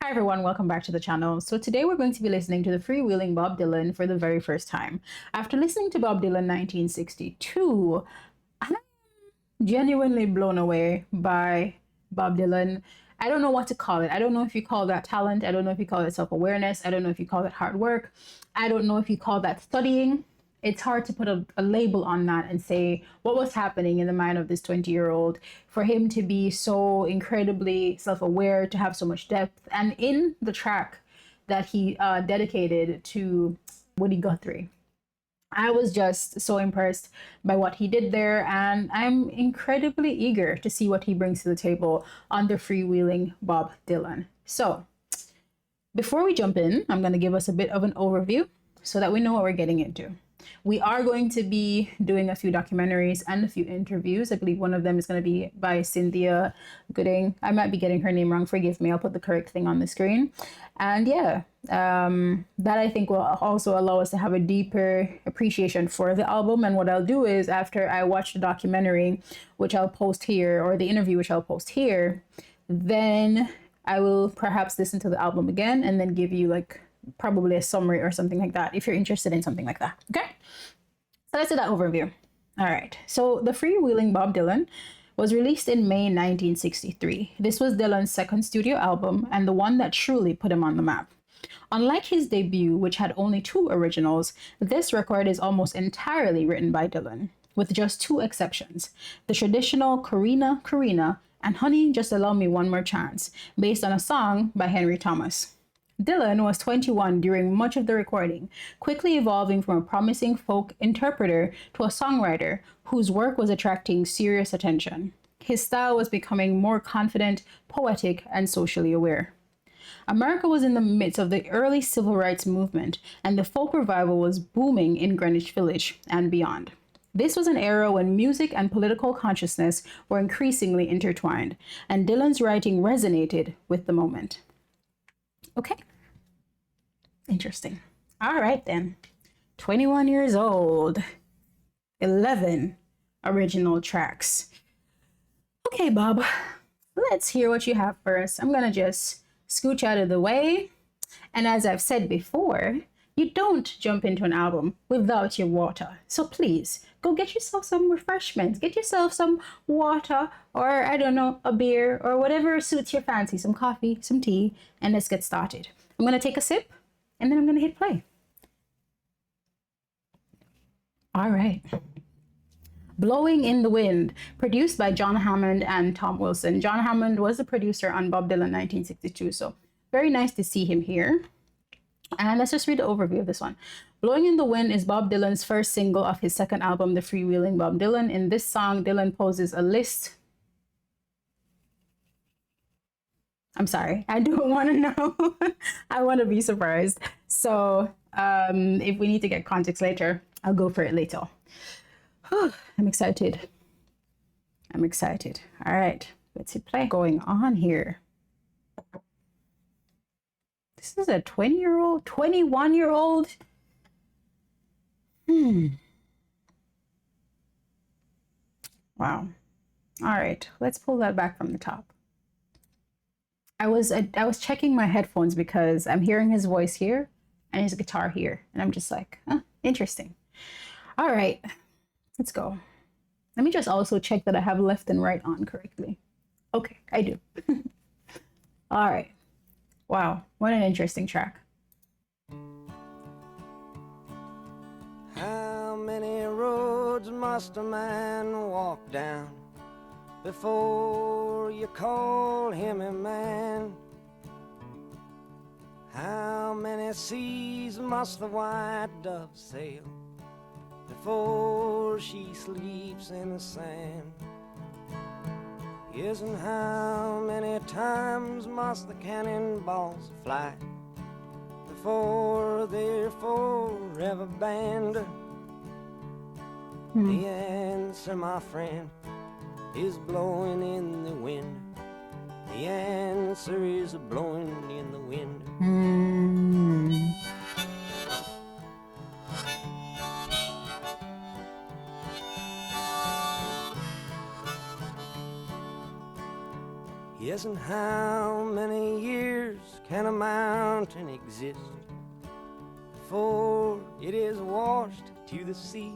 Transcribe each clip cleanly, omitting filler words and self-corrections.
Hi everyone, welcome back to the channel. So today we're going to be listening to the Freewheeling Bob Dylan for the very first time. After listening to Bob Dylan 1962, I'm genuinely blown away by Bob Dylan. I don't know what to call it. I don't know if you call that talent. I don't know if you call it self-awareness. I don't know if you call it hard work. I don't know if you call that studying. It's hard to put a label on that and say what was happening in the mind of this 20-year-old for him to be so incredibly self-aware, to have so much depth. And in the track that he dedicated to Woody Guthrie, I was just so impressed by what he did there, and I'm incredibly eager to see what he brings to the table on the Freewheeling Bob Dylan. So, before we jump in, I'm going to give us a bit of an overview so that we know what we're getting into. We are going to be doing a few documentaries and a few interviews. I believe one of them is going to be by Cynthia Gooding. I might be getting her name wrong. Forgive me. I'll put the correct thing on the screen. And yeah, that I think will also allow us to have a deeper appreciation for the album. And what I'll do is after I watch the documentary, which I'll post here, or the interview, which I'll post here, then I will perhaps listen to the album again and then give you like probably a summary or something like that if you're interested in something like that. Okay, so let's do that overview. All right, so the Freewheeling Bob Dylan was released in May 1963. This was Dylan's second studio album and the one that truly put him on the map. Unlike his debut, which had only 2 originals, this record is almost entirely written by Dylan, with just 2 exceptions: the traditional Corina Corina and Honey, Just Allow Me One More Chance, based on a song by Henry Thomas. Dylan was 21 during much of the recording, quickly evolving from a promising folk interpreter to a songwriter whose work was attracting serious attention. His style was becoming more confident, poetic, and socially aware. America was in the midst of the early civil rights movement, and the folk revival was booming in Greenwich Village and beyond. This was an era when music and political consciousness were increasingly intertwined, and Dylan's writing resonated with the moment. Okay. Interesting. All right, then. 21 years old. 11 original tracks. Okay, Bob. Let's hear what you have for us. I'm going to just scooch out of the way. And as I've said before, you don't jump into an album without your water. So please, go get yourself some refreshments. Get yourself some water or, I don't know, a beer or whatever suits your fancy. Some coffee, some tea, and let's get started. I'm going to take a sip and then I'm going to hit play. All right. Blowin In The Wind, produced by John Hammond and Tom Wilson. John Hammond was the producer on Bob Dylan 1962, so very nice to see him here. And let's just read the overview of this one. Blowin In The Wind is Bob Dylan's first single of his second album, The Freewheeling Bob Dylan. In this song, Dylan poses a list. I'm sorry, I don't want to know. I want to be surprised. So if we need to get context later, I'll go for it later. I'm excited. I'm excited. All right, let's hit play. Going on here. This is a 20-year-old, 21-year-old. Wow. All right, let's pull that back from the top. I was checking my headphones because I'm hearing his voice here and his guitar here, and I'm just like, interesting. All right, let's go. Let me just also check that I have left and right on correctly. Okay, I do. All right. Wow, what an interesting track. How many roads must a man walk down before you call him a man? How many seas must the white dove sail before she sleeps in the sand? Yes, and how many times must the cannonballs fly before they're forever banned? The answer, my friend, is blowing in the wind. The answer is blowing in the wind. Yes, and how many years can a mountain exist before it is washed to the sea?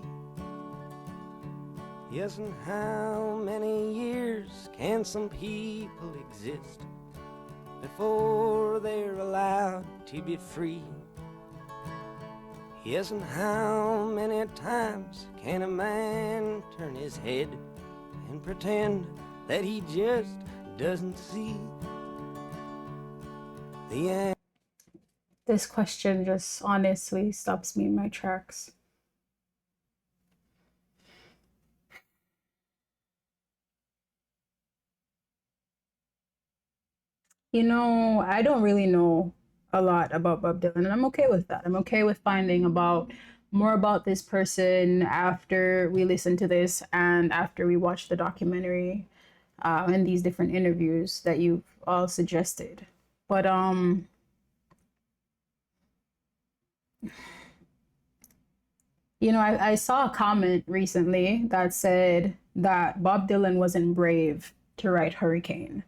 Yes, and how many years can some people exist before they're allowed to be free? Yes, and how many times can a man turn his head and pretend that he just doesn't see the end? This question just honestly stops me in my tracks. You know, I don't really know a lot about Bob Dylan, and I'm okay with that. I'm okay with finding about more about this person after we listen to this and after we watch the documentary and these different interviews that you've all suggested. But you know, I saw a comment recently that said that Bob Dylan wasn't brave to write Hurricane.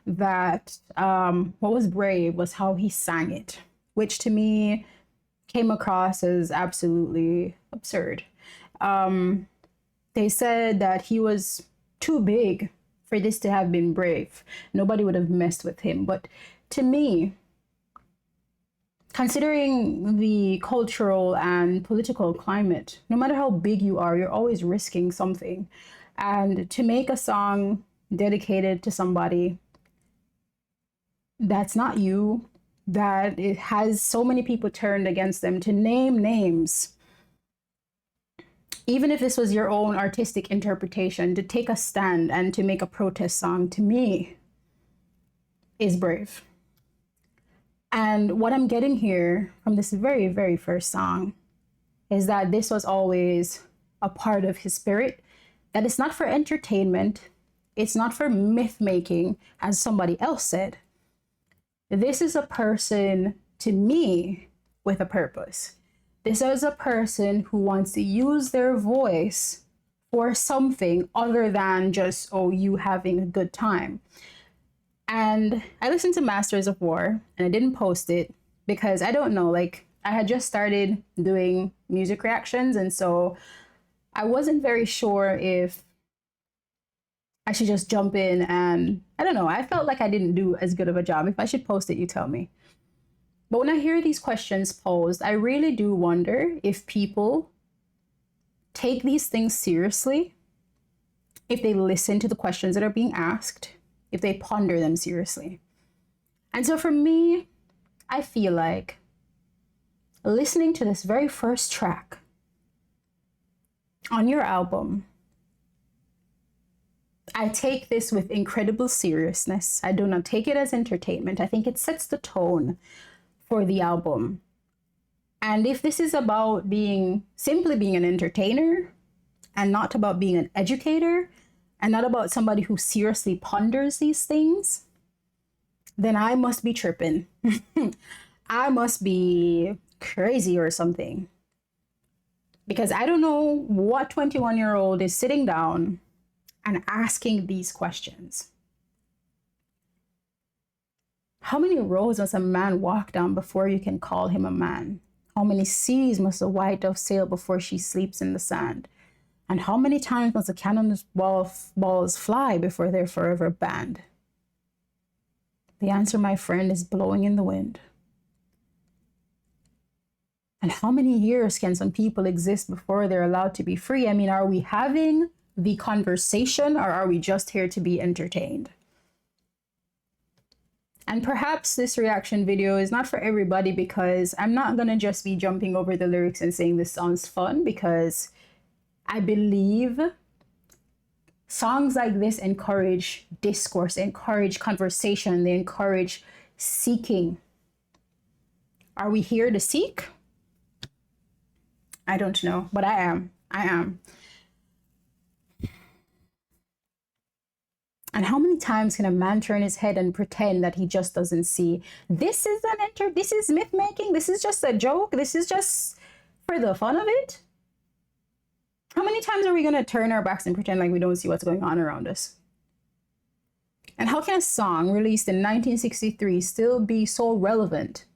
That what was brave was how he sang it, which to me came across as absolutely absurd. They said that he was too big for this to have been brave. Nobody would have messed with him. But to me, considering the cultural and political climate, no matter how big you are, you're always risking something. And to make a song dedicated to somebody that's not you, that it has so many people turned against them, to name names, even if this was your own artistic interpretation, to take a stand and to make a protest song, to me, is brave. And what I'm getting here from this very, very first song is that this was always a part of his spirit, that it's not for entertainment, it's not for myth making, as somebody else said. This is a person, to me, with a purpose. This is a person who wants to use their voice for something other than just, oh, you having a good time. And I listened to Masters of War, and I didn't post it because I don't know, like, I had just started doing music reactions, and so I wasn't very sure if I should just jump in, and I don't know, I felt like I didn't do as good of a job. If I should post it, you tell me. But when I hear these questions posed, I really do wonder if people take these things seriously, if they listen to the questions that are being asked, if they ponder them seriously. And so for me, I feel like listening to this very first track on your album, I take this with incredible seriousness. I do not take it as entertainment. I think it sets the tone for the album. And if this is about simply being an entertainer and not about being an educator and not about somebody who seriously ponders these things, then I must be tripping. I must be crazy or something. Because I don't know what 21-year-old is sitting down and asking these questions. How many roads must a man walk down before you can call him a man? How many seas must a white dove sail before she sleeps in the sand? And how many times must the cannonballs fly before they're forever banned? The answer, my friend, is blowing in the wind. And how many years can some people exist before they're allowed to be free? I mean, are we having the conversation or are we just here to be entertained? And perhaps this reaction video is not for everybody because I'm not going to just be jumping over the lyrics and saying this sounds fun, because I believe songs like this encourage discourse, encourage conversation, they encourage seeking. Are we here to seek? I don't know, but I am. And how many times can a man turn his head and pretend that he just doesn't see? This is this is myth making. This is just a joke. This is just for the fun of it. How many times are we going to turn our backs and pretend like we don't see what's going on around us? And how can a song released in 1963 still be so relevant?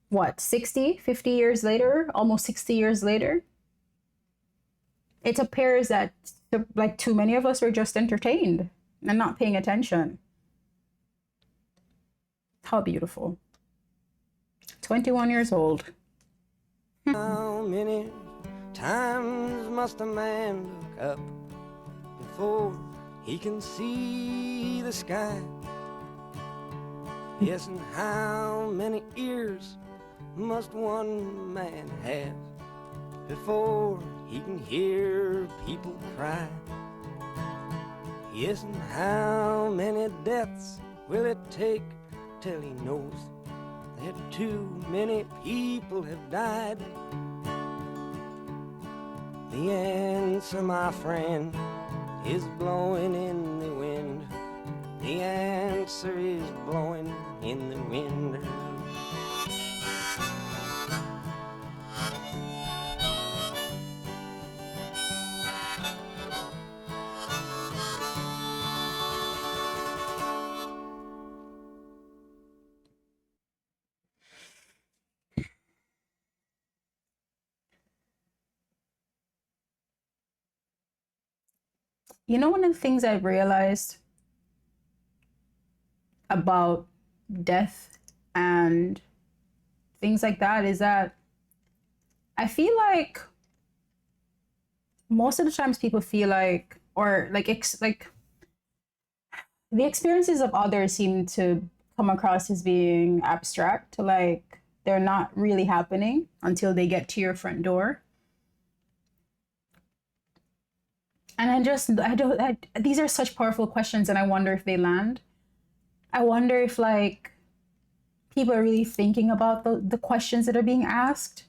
What, 60, 50 years later? Almost 60 years later? It appears that, like, too many of us were just entertained and not paying attention. How beautiful. 21 years old. How many times must a man look up before he can see the sky? Yes, and how many ears must one man have before he can hear people cry? Yes, and how many deaths will it take till he knows that too many people have died? The answer, my friend, is blowing in the wind. The answer is blowing in the wind. You know, one of the things I've realized about death and things like that is that I feel like most of the times people feel like, or like, the experiences of others seem to come across as being abstract, like they're not really happening until they get to your front door. And these are such powerful questions, and I wonder if they land. I wonder if, like, people are really thinking about the questions that are being asked.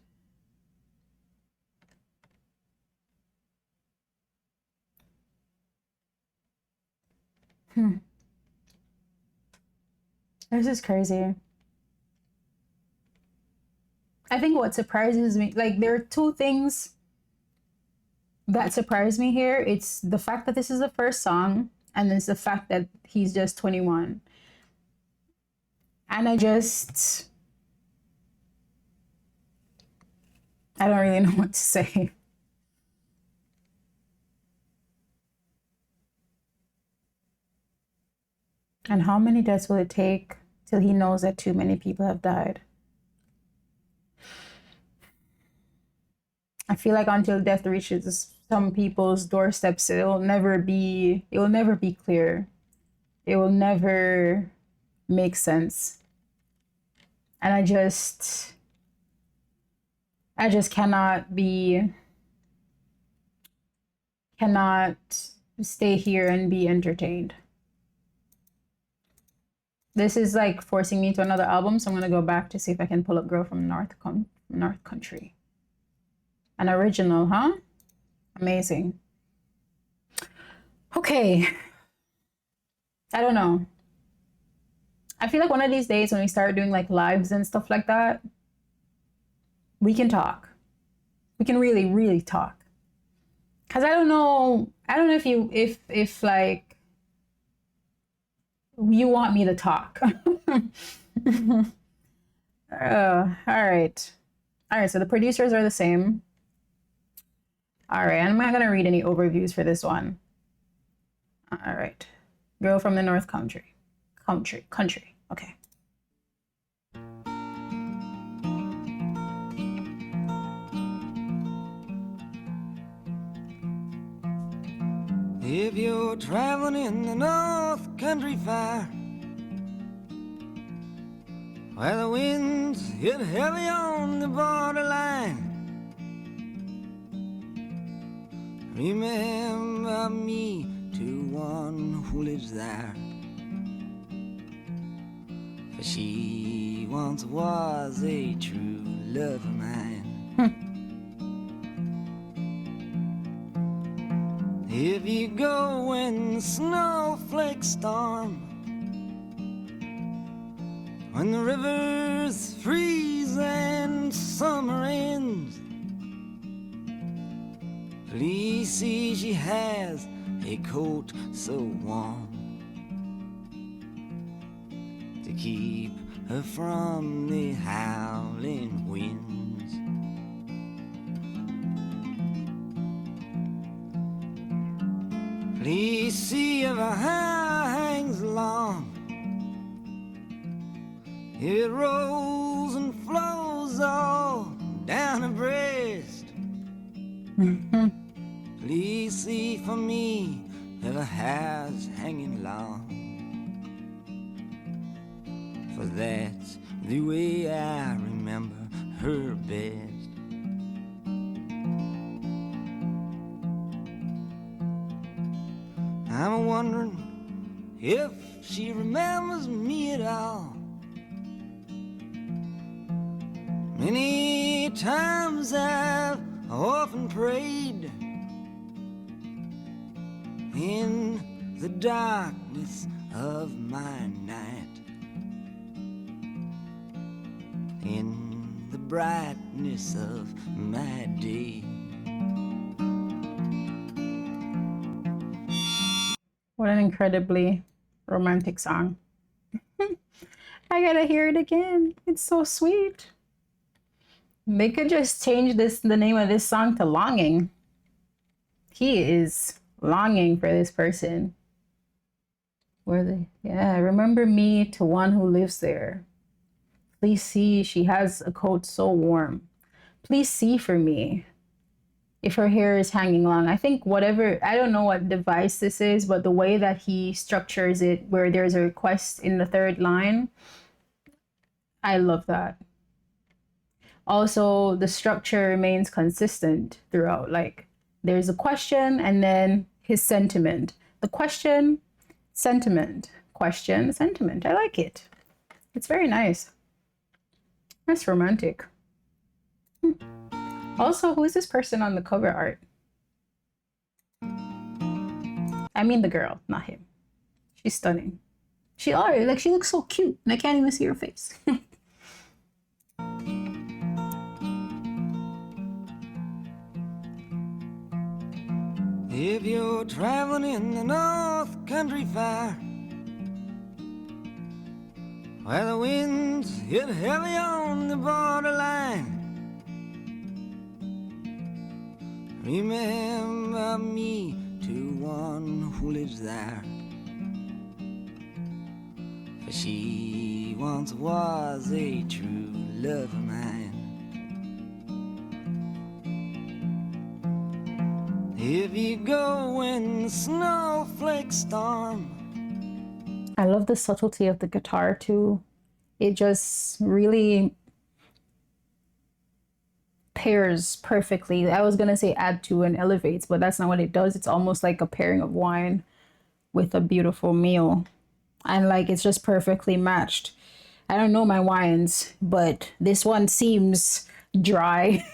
This is crazy. I think what surprises me, like, there are two things that surprised me here. It's the fact that this is the first song, and it's the fact that he's just 21. And I don't really know what to say. And how many deaths will it take till he knows that too many people have died? I feel like until death reaches some people's doorsteps, it will never be clear. It will never make sense. And I just cannot stay here and be entertained. This is like forcing me to another album, so I'm gonna go back to see if I can pull up Girl from North Country. An original, huh? Amazing. Okay. I don't know. I feel like one of these days when we start doing like lives and stuff like that, we can talk. We can really, really talk. Cause I don't know if like you want me to talk. All right. All right, so the producers are the same. All right, I'm not gonna read any overviews for this one. All right. Girl from the North Country. Okay. If you're traveling in the North Country Fire, where the winds hit heavy on the borderline, remember me to one who lives there, for she once was a true love of mine. If you go when the snowflakes storm, when the rivers freeze and summer ends, please see she has a coat so warm keep her from the howling winds. Please see if her hair hangs long, it rolls and flows all down her breast. Please see for me if her hair's hanging long, for that's the way I remember her best. I'm wondering if she remembers me at all. Many times I've often prayed in the darkness of my night, in the brightness of my day. What an incredibly romantic song. I gotta hear it again. It's so sweet. They could just change the name of this song to Longing. He is longing for this person. Where they? Yeah, remember me to one who lives there. Please see, she has a coat so warm. Please see for me if her hair is hanging long. I think whatever, I don't know what device this is, but the way that he structures it, where there's a request in the third line, I love that. Also, the structure remains consistent throughout. Like, there's a question and then his sentiment. The question, sentiment, question, sentiment. I like it. It's very nice. That's romantic. Also, who is this person on the cover art? I mean the girl, not him. She's stunning. She looks so cute and I can't even see her face. If you're traveling in the North Country Fire, where the winds hit heavy on the borderline, remember me to one who lives there, for she once was a true love of mine. If you go when the snowflakes storm. I love the subtlety of the guitar too. It just really pairs perfectly. I was gonna say add to and elevates, but that's not what it does. It's almost like a pairing of wine with a beautiful meal. And like it's just perfectly matched. I don't know my wines, but this one seems dry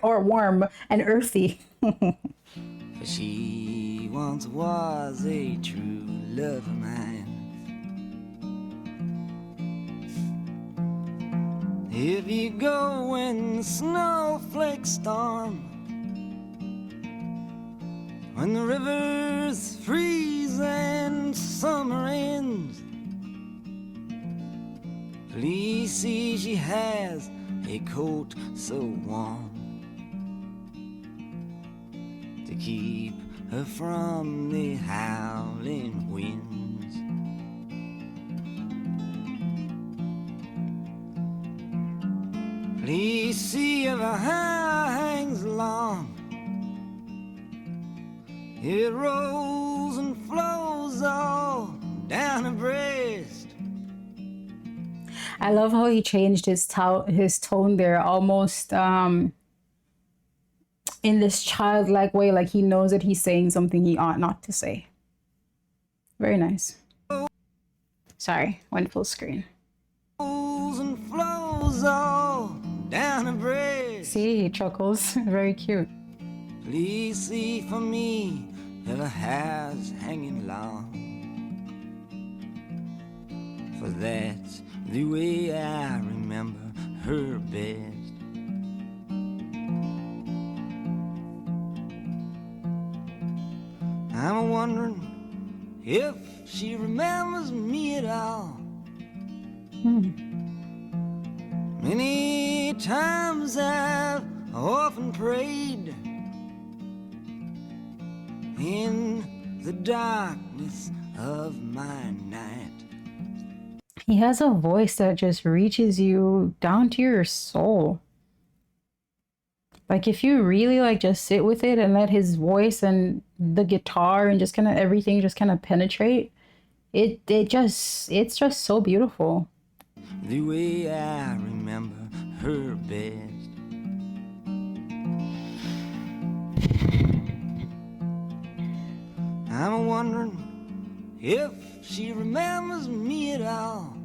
or warm and earthy. For she once was a true love of mine. If you go when the snowflakes storm, when the rivers freeze and summer ends, please see she has a coat so warm to keep her from the howling winds. Please see if her hair hangs long, it rolls and flows all down her breast. I love how he changed his tone there, almost in this childlike way, like he knows that he's saying something he ought not to say. Very nice. Sorry, went full screen. Rolls and flows all down her breast. See, he chuckles. Very cute. Please see for me if her hair's hanging long, for that's the way I remember her best. I'm wondering if she remembers me at all. Many times I've often prayed in the darkness of my night. He has a voice that just reaches you down to your soul. Like if you really like just sit with it and let his voice and the guitar and just kind of everything just kind of penetrate, it's just so beautiful. The way I remember her best. I'm wondering if she remembers me at all.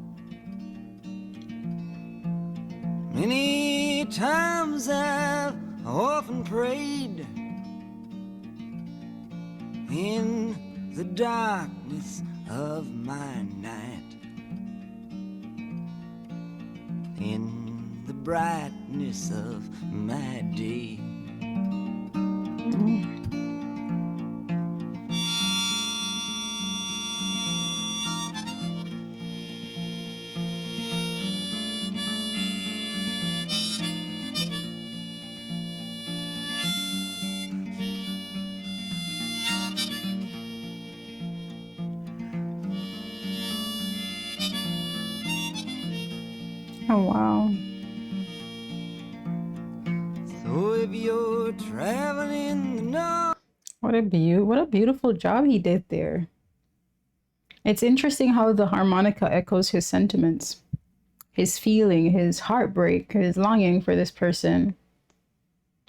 Many times I've often prayed in the darkness of my night, in the brightness of my day. Oh wow. So if you're traveling in the north, What a beautiful job he did there. It's interesting how the harmonica echoes his sentiments, his feeling, his heartbreak, his longing for this person.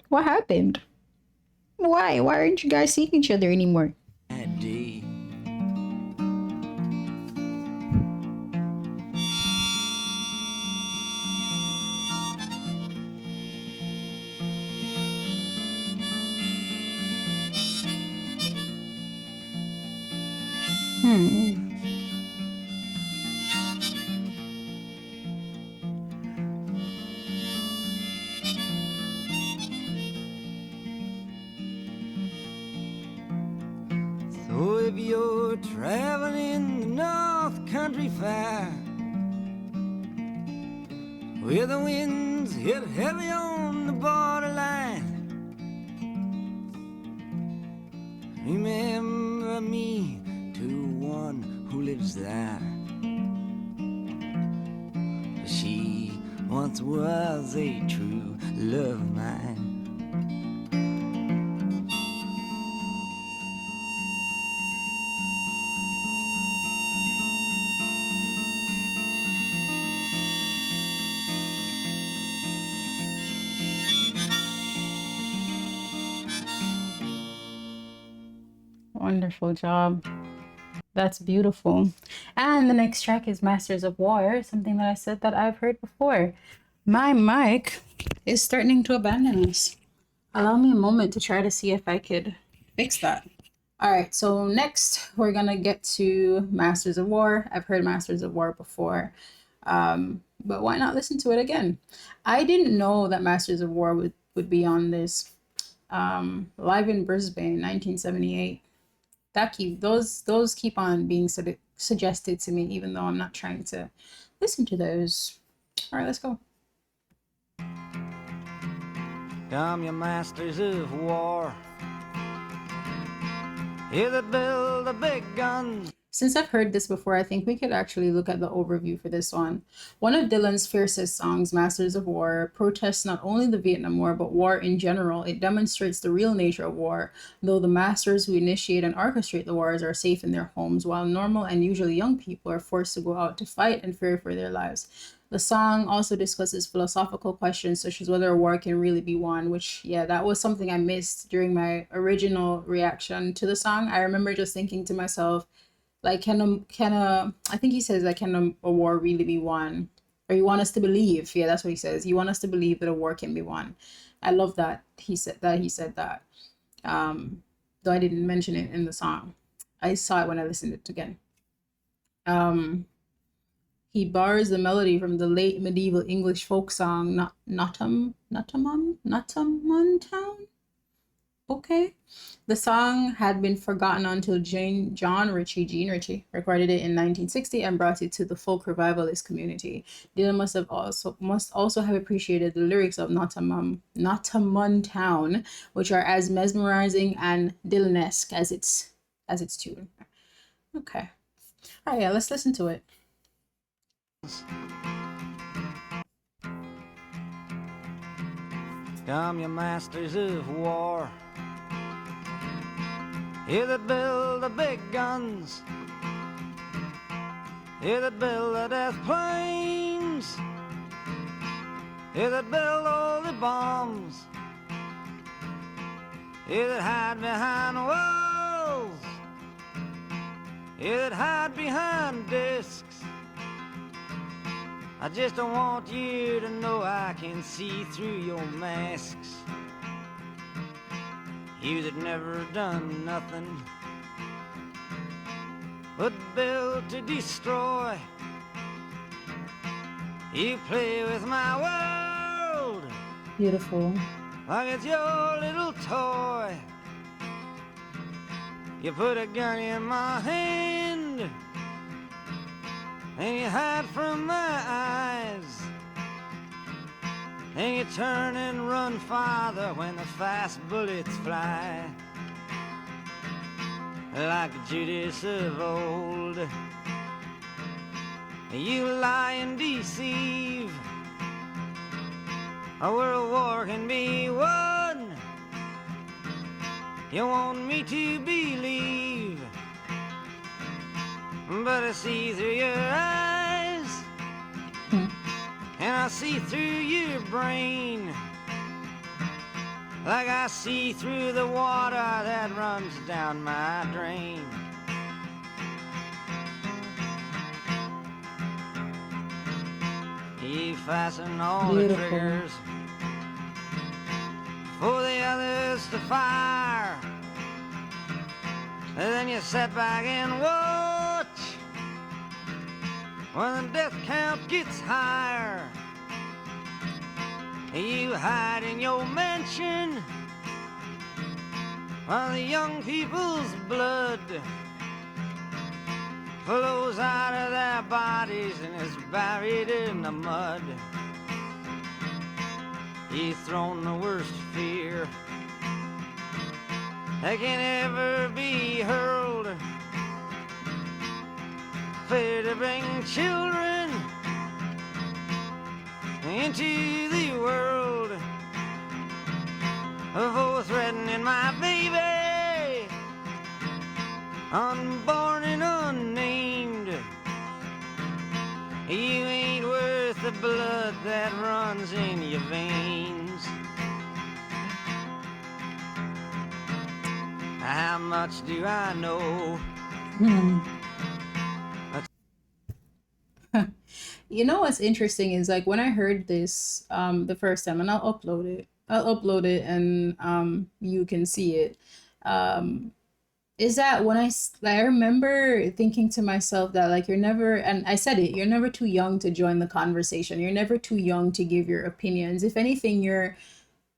What happened? Why? Why aren't you guys seeing each other anymore? that day. Hmm. So if you're traveling in the North Country Fair, where the winds hit heavy on the borderline, remember me to one who lives there. She once was a true love of mine. Wonderful job. That's beautiful. And the next track is Masters of War, something that I said that I've heard before. My mic is starting to abandon us. Allow me a moment to try to see if I could fix that. All right, so next we're gonna get to Masters of War. I've heard Masters of War before, but why not listen to it again? I didn't know that Masters of War would be on this. Live in Brisbane, 1978. Those keep on being suggested to me, even though I'm not trying to listen to those. All right, let's go. Come, you masters of war, you that build the big guns. Since I've heard this before, I think we could actually look at the overview for this one. One of Dylan's fiercest songs, Masters of War, protests not only the Vietnam War, but war in general. It demonstrates the real nature of war, though the masters who initiate and orchestrate the wars are safe in their homes, while normal and usually young people are forced to go out to fight and fear for their lives. The song also discusses philosophical questions such as whether a war can really be won, which, yeah, that was something I missed during my original reaction to the song. I remember just thinking to myself, like, I think he says, like, can a war really be won? Or you want us to believe? Yeah, that's what he says. You want us to believe that a war can be won. I love that he said that. Though I didn't mention it in the song. I saw it when I listened to it again. He borrows the melody from the late medieval English folk song Nottingham Town. Okay. The song had been forgotten until Gene Ritchie recorded it in 1960 and brought it to the folk revivalist community. Dylan must also have appreciated the lyrics of Notamon Town, which are as mesmerizing and Dylanesque as its tune. Okay. All right, yeah, let's listen to it. Come, you masters of war, you that build the big guns, you that build the death planes, you that build all the bombs, you that hide behind walls, you that hide behind discs. I just don't want you to know I can see through your masks. You that never done nothing but build to destroy. You play with my world Beautiful. like it's your little toy. You put a gun in my hand and you hide from my eyes, and you turn and run farther when the fast bullets fly. Like Judas of old, you lie and deceive. A world war can be won. You want me to believe, but I see through your eyes, and I see through your brain, like I see through the water that runs down my drain. You fasten all Beautiful. the triggers for the others to fire, and then you sit back and watch when the death count gets higher. You hide in your mansion while the young people's blood flows out of their bodies and is buried in the mud. You've thrown the worst fear that can ever be hurled, fear to bring children into the world, for threatening my baby, unborn and unnamed. You ain't worth the blood that runs in your veins. How much do I know? You know what's interesting is like when I heard this the first time, and I'll upload it and you can see it. Is that when I remember thinking to myself that like you're never, and I said it, you're never too young to join the conversation. You're never too young to give your opinions. If anything, you're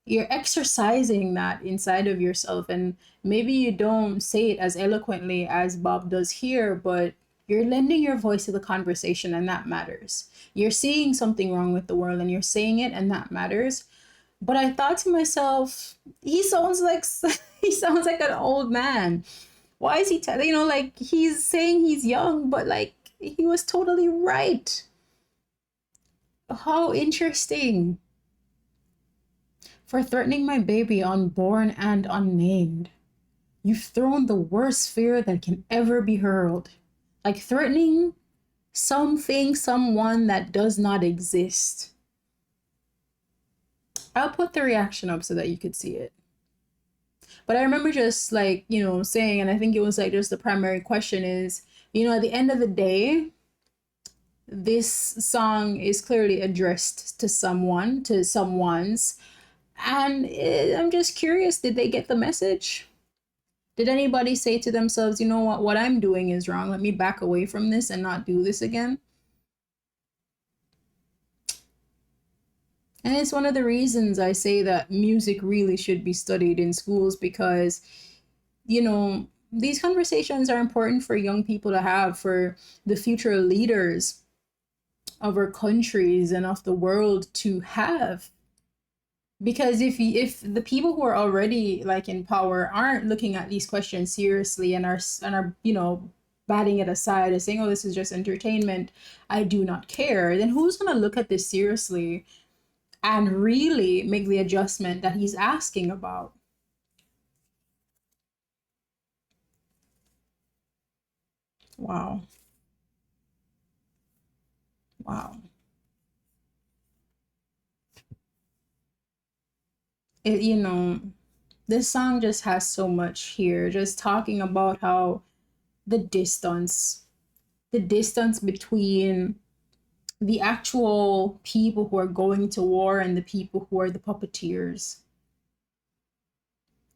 exercising that inside of yourself, and maybe you don't say it as eloquently as Bob does here, but you're lending your voice to the conversation, and that matters. You're seeing something wrong with the world and you're saying it, and that matters. But I thought to myself, he sounds like he sounds like an old man. Why is he like he's saying he's young, but like he was totally right. How interesting. For threatening my baby unborn and unnamed, you've thrown the worst fear that can ever be hurled. Like threatening something, someone that does not exist. I'll put the reaction up so that you could see it. But I remember just like, saying, and I think it was like just the primary question is, at the end of the day, this song is clearly addressed to someone, to someone's. And I'm just curious, did they get the message? Did anybody say to themselves, you know what I'm doing is wrong. Let me back away from this and not do this again? And it's one of the reasons I say that music really should be studied in schools because, you know, these conversations are important for young people to have, for the future leaders of our countries and of the world to have. Because if the people who are already like in power aren't looking at these questions seriously and are batting it aside and saying, oh, this is just entertainment, I do not care, then who's going to look at this seriously and really make the adjustment that he's asking about? Wow. Wow. It, this song just has so much here, just talking about how the distance, the distance between the actual people who are going to war and the people who are the puppeteers.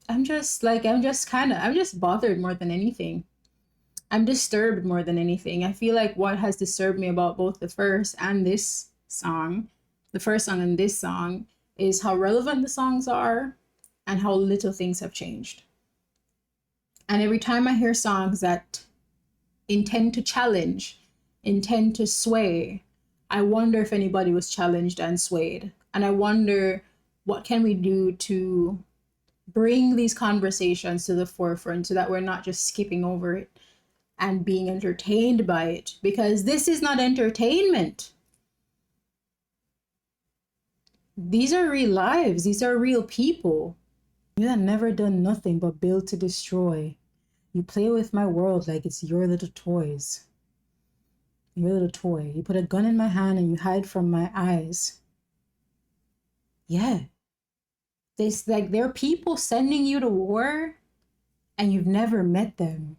I'm just bothered more than anything. I'm disturbed more than anything. I feel like what has disturbed me about both the first and this song, the first song and this song, is how relevant the songs are and how little things have changed. And every time I hear songs that intend to challenge, intend to sway, I wonder if anybody was challenged and swayed. And I wonder what can we do to bring these conversations to the forefront so that we're not just skipping over it and being entertained by it, because this is not entertainment. These are real lives. These are real people. You have never done nothing but build to destroy. You play with my world like it's your little toys. Your little toy. You put a gun in my hand and you hide from my eyes. Yeah. There's like, there are people sending you to war and you've never met them.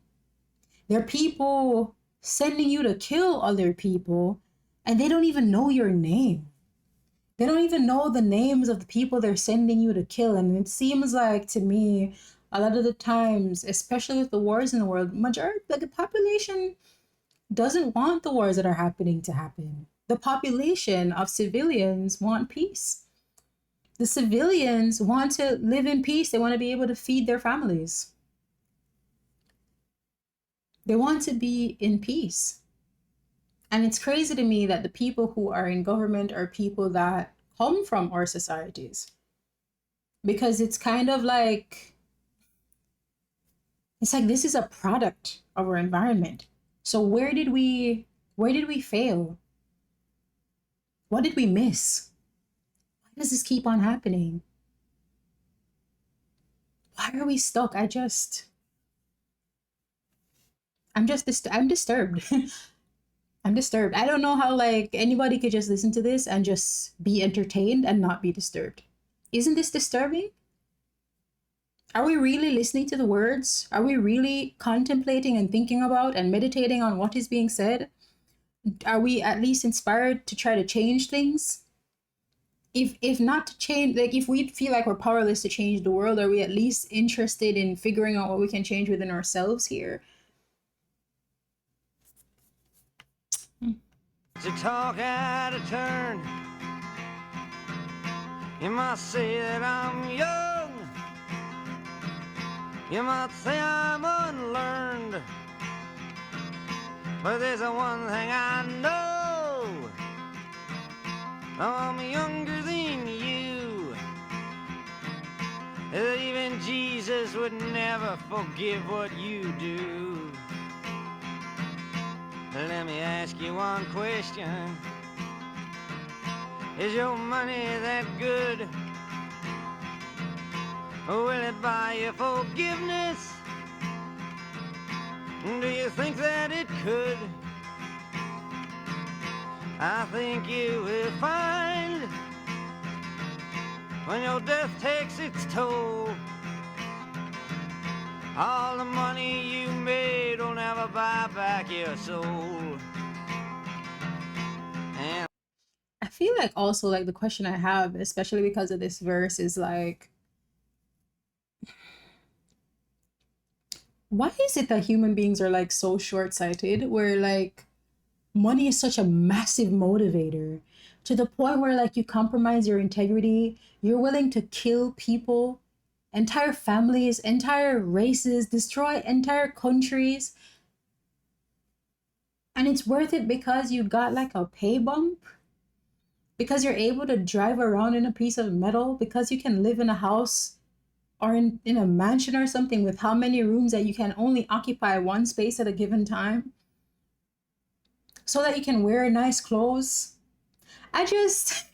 There are people sending you to kill other people and they don't even know your name. They don't even know the names of the people they're sending you to kill. And it seems like, to me, a lot of the times, especially with the wars in the world, majority, like, the population doesn't want the wars that are happening to happen. The population of civilians want peace. The civilians want to live in peace. They want to be able to feed their families. They want to be in peace. And it's crazy to me that the people who are in government are people that come from our societies. Because it's kind of like, it's like this is a product of our environment. So where did we fail? What did we miss? Why does this keep on happening? Why are we stuck? I'm disturbed. I'm disturbed. I don't know how like anybody could just listen to this and just be entertained and not be disturbed. Isn't this disturbing? Are we really listening to the words? Are we really contemplating and thinking about and meditating on what is being said? Are we at least inspired to try to change things? If not to change, like if we feel like we're powerless to change the world, are we at least interested in figuring out what we can change within ourselves here? To talk out of turn, you might say that I'm young, you might say I'm unlearned, but there's a one thing I know, I'm younger than you, that even Jesus would never forgive what you do. Let me ask you one question. Is your money that good? Or will it buy you forgiveness? Do you think that it could? I think you will find when your death takes its toll, all the money you made will never buy back your soul. And I feel like also like the question I have, especially because of this verse, is like, why is it that human beings are like so short-sighted where like money is such a massive motivator? to the point where like you compromise your integrity, you're willing to kill people, entire families, entire races, destroy entire countries, and it's worth it because you got like a pay bump, because you're able to drive around in a piece of metal, because you can live in a house or in a mansion or something with how many rooms that you can only occupy one space at a given time, so that you can wear nice clothes. I just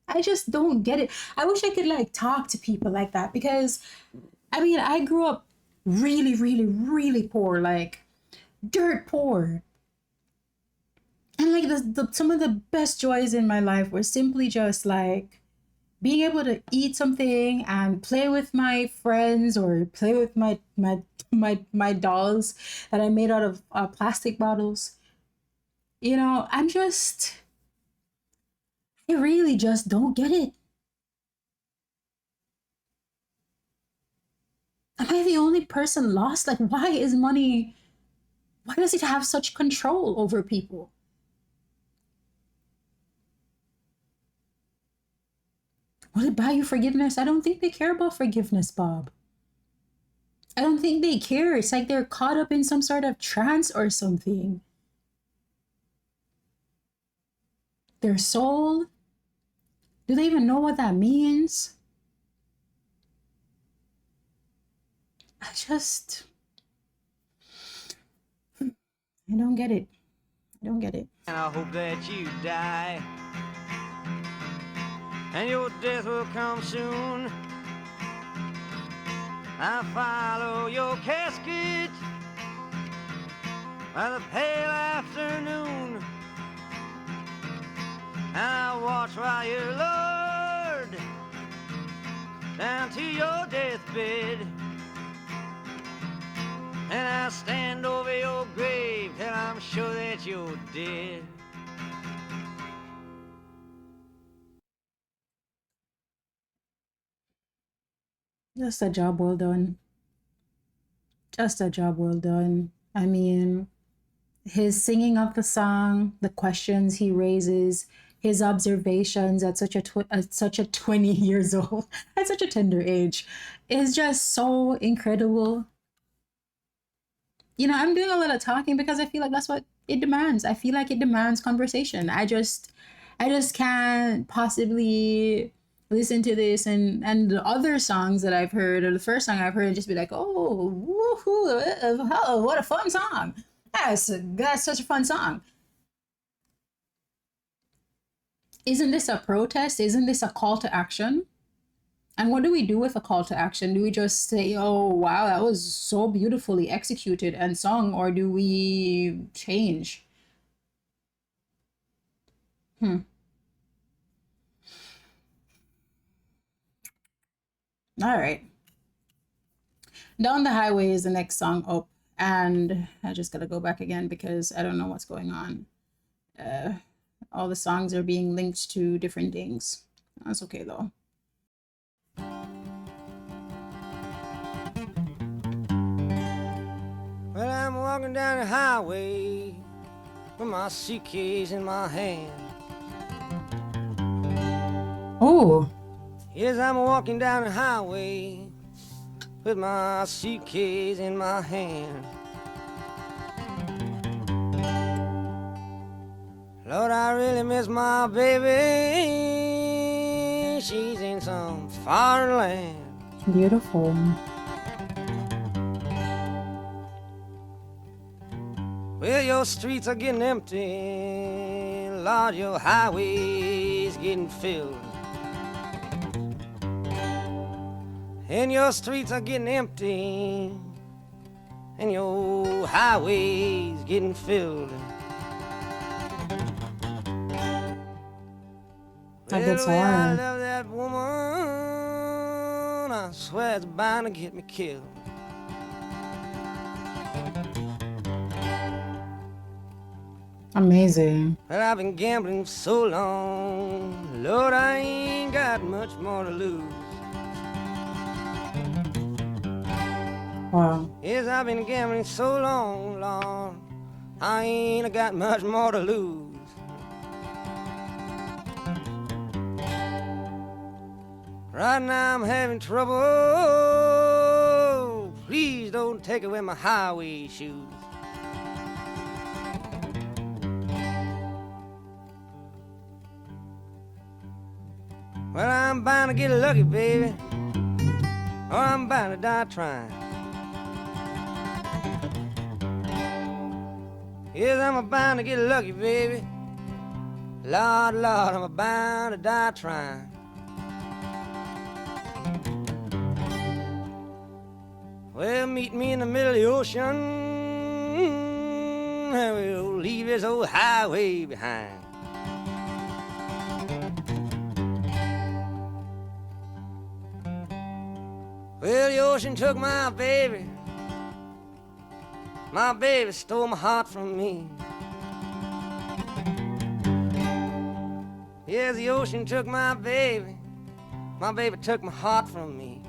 I just don't get it. I wish I could like talk to people like that, because I mean, I grew up really, really, really poor, like dirt poor. And like some of the best joys in my life were simply just like being able to eat something and play with my friends, or play with my dolls that I made out of plastic bottles. You know, I really just don't get it. Am I the only person lost? Like, why does it have such control over people? Will it buy you forgiveness? I don't think they care about forgiveness, Bob. I don't think they care. It's like they're caught up in some sort of trance or something. Their soul? Do they even know what that means? I don't get it. I don't get it. And I hope that you die, and your death will come soon. I follow your casket by the pale afternoon, and I watch while you're lowered down to your deathbed, and I stand over your grave till I'm sure that you're dead. Just a job well done. Just a job well done. I mean, his singing of the song, the questions he raises, his observations at such a 20 years old, at such a tender age, is just so incredible. You know, I'm doing a lot of talking because I feel like that's what it demands. I feel like it demands conversation. I just can't possibly listen to this and the other songs that I've heard, or the first song I've heard, and just be like, oh, woohoo, oh, what a fun song. That's such a fun song. Isn't this a protest? Isn't this a call to action? And what do we do with a call to action? Do we just say, oh, wow, that was so beautifully executed and sung, or do we change? Hmm. All right. Down the Highway is the next song up. And I just got to go back again because I don't know what's going on. All the songs are being linked to different things. That's okay, though. Well, I'm walking down the highway with my suitcase in my hand. Oh. Yes, I'm walking down the highway with my suitcase in my hand. Lord, I really miss my baby. She's in some foreign land. Beautiful. Well, your streets are getting empty. Lord, your highway's getting filled. And your streets are getting empty, and your highway's getting filled. A good Well, the way I song. love that woman, I swear it's bound to get me killed. Amazing. Well, I've been gambling so long, Lord, I ain't got much more to lose. Wow. Yes, I've been gambling so long, Lord, I ain't got much more to lose. Right now I'm having trouble. Please don't take away my highway shoes. Well, I'm bound to get lucky, baby, or I'm bound to die trying. Yes, I'm bound to get lucky, baby. Lord, Lord, I'm bound to die trying. Well, meet me in the middle of the ocean, and we'll leave this old highway behind. Well, the ocean took my baby. My baby stole my heart from me. Yes, the ocean took my baby. My baby took my heart from me.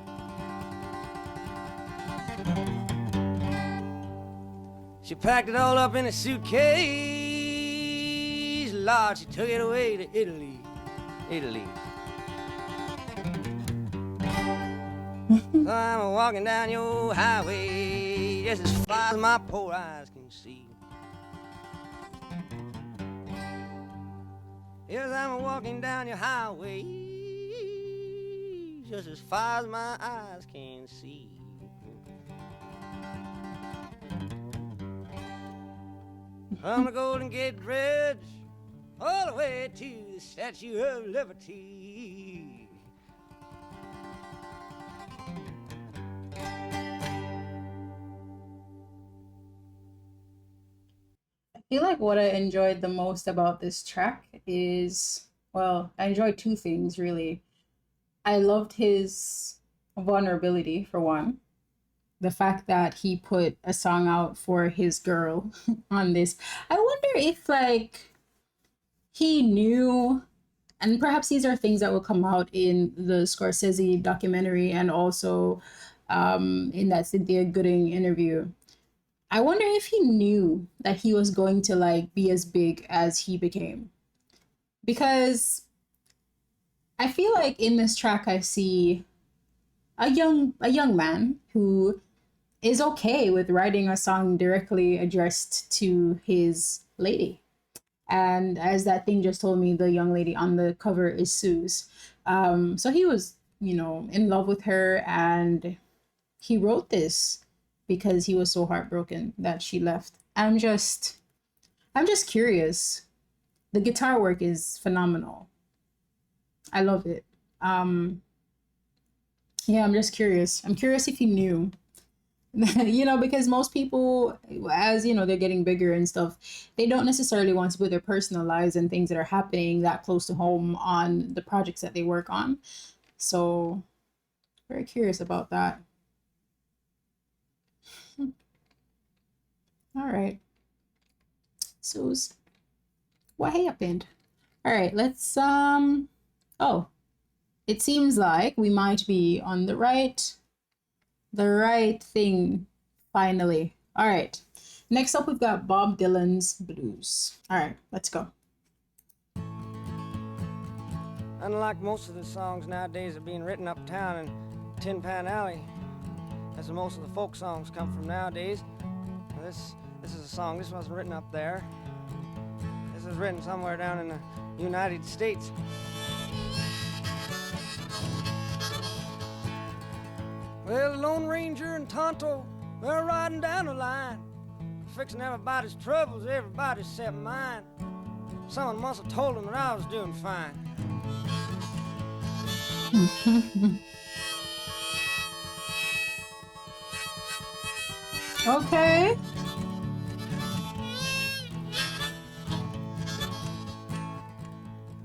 She packed it all up in a suitcase. Lord, she took it away to Italy. Italy. So I'm walking down your highway just as far as my poor eyes can see. Yes, I'm walking down your highway just as far as my eyes can see. From the Golden Gate Bridge all the way to the Statue of Liberty. I feel like what I enjoyed the most about this track is, well, I enjoyed two things really. I loved his vulnerability, for one. The fact that he put a song out for his girl on this. I wonder if, like, he knew, and perhaps these are things that will come out in the Scorsese documentary and also in that Cynthia Gooding interview. I wonder if he knew that he was going to like be as big as he became. Because I feel like in this track I see a young man who is okay with writing a song directly addressed to his lady. And as that thing just told me, the young lady on the cover is Sue's. So he was, in love with her, and he wrote this because he was so heartbroken that she left. I'm just curious. The guitar work is phenomenal. I love it. Yeah, I'm just curious. I'm curious if he knew. Because most people, as they're getting bigger and stuff, they don't necessarily want to put their personal lives and things that are happening that close to home on the projects that they work on. So, very curious about that. All right. So, what happened? All right, let's oh, it seems like we might be on the right thing finally. All right. Next up we've got Bob Dylan's Blues. All right, let's go. Unlike most of the songs nowadays are being written uptown in Tin Pan Alley, that's where most of the folk songs come from nowadays. This is a song, this wasn't written up there. This was written somewhere down in the United States. Well, the Lone Ranger and Tonto, they're riding down the line, fixing everybody's troubles, everybody except mine. Someone must have told them that I was doing fine. Okay.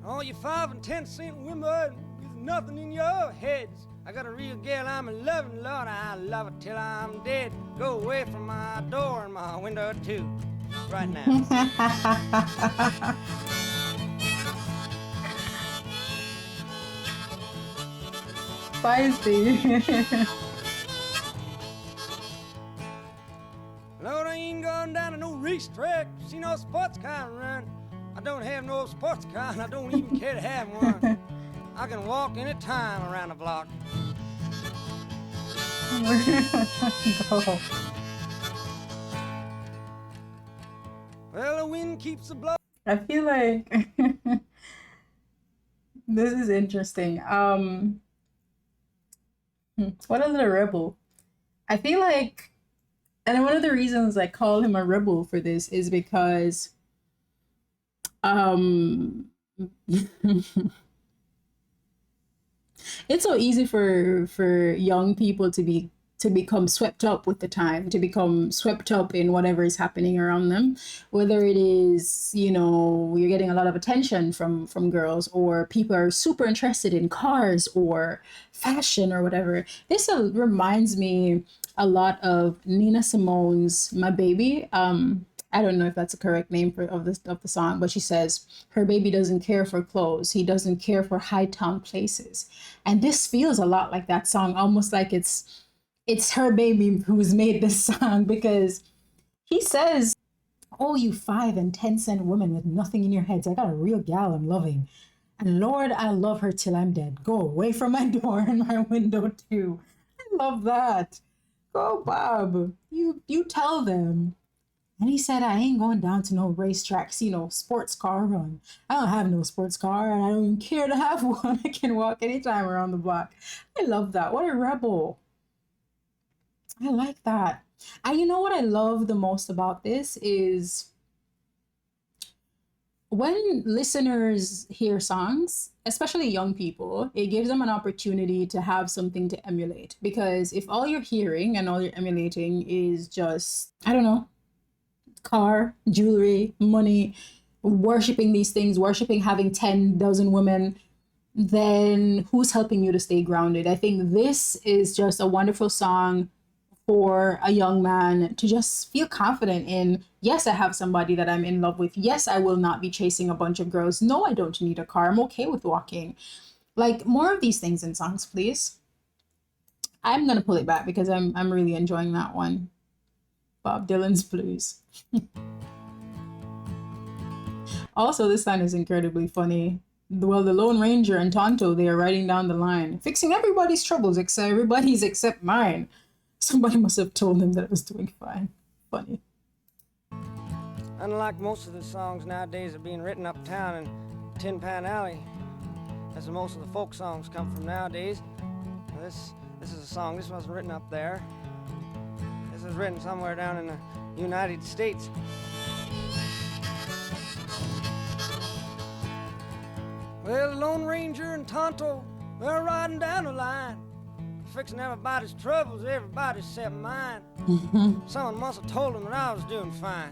All you 5 and 10 cent women with nothing in your heads. I got a real gal I'm in loving, Lord, I love her till I'm dead. Go away from my door and my window too, right now. Spicy. Lord, I ain't going down to no racetrack, see no sports car run. I don't have no sports car, and I don't even care to have one. I can walk any time around the block. Go. Well, the wind keeps a blowing. I feel like this is interesting. What a little rebel. I feel like, and one of the reasons I call him a rebel for this is because um it's so easy for young people to become swept up with the time, to become swept up in whatever is happening around them, whether it is, you're getting a lot of attention from girls, or people are super interested in cars or fashion or whatever. This reminds me a lot of Nina Simone's My Baby. I don't know if that's the correct name of the song, but she says her baby doesn't care for clothes. He doesn't care for high town places. And this feels a lot like that song, almost like it's her baby who's made this song, because he says, "Oh, you 5 and 10 cent women with nothing in your heads. I got a real gal I'm loving. And Lord, I love her till I'm dead. Go away from my door and my window too." I love that. Go, Bob. You tell them. And he said, "I ain't going down to no racetracks, sports car run. I don't have no sports car, and I don't even care to have one. I can walk anytime around the block." I love that. What a rebel. I like that. And you know what I love the most about this is when listeners hear songs, especially young people, it gives them an opportunity to have something to emulate. Because if all you're hearing and all you're emulating is just, I don't know, car, jewelry, money, worshiping these things, worshiping having 10 dozen women, then who's helping you to stay grounded? I think this is just a wonderful song for a young man to just feel confident in, yes, I have somebody that I'm in love with. Yes, I will not be chasing a bunch of girls. No, I don't need a car. I'm okay with walking. Like, more of these things in songs, please. I'm gonna pull it back because I'm really enjoying that one. Bob Dylan's Blues. Also, this line is incredibly funny. Well, the Lone Ranger and Tonto, they are riding down the line, fixing everybody's troubles, except mine. Somebody must have told him that it was doing fine. Funny. Unlike most of the songs nowadays are being written uptown in Tin Pan Alley, as most of the folk songs come from nowadays. Now this is a song, this wasn't written up there. This was written somewhere down in the United States. Well, the Lone Ranger and Tonto, they're riding down the line, fixing everybody's troubles, everybody except mine. Someone must have told them that I was doing fine.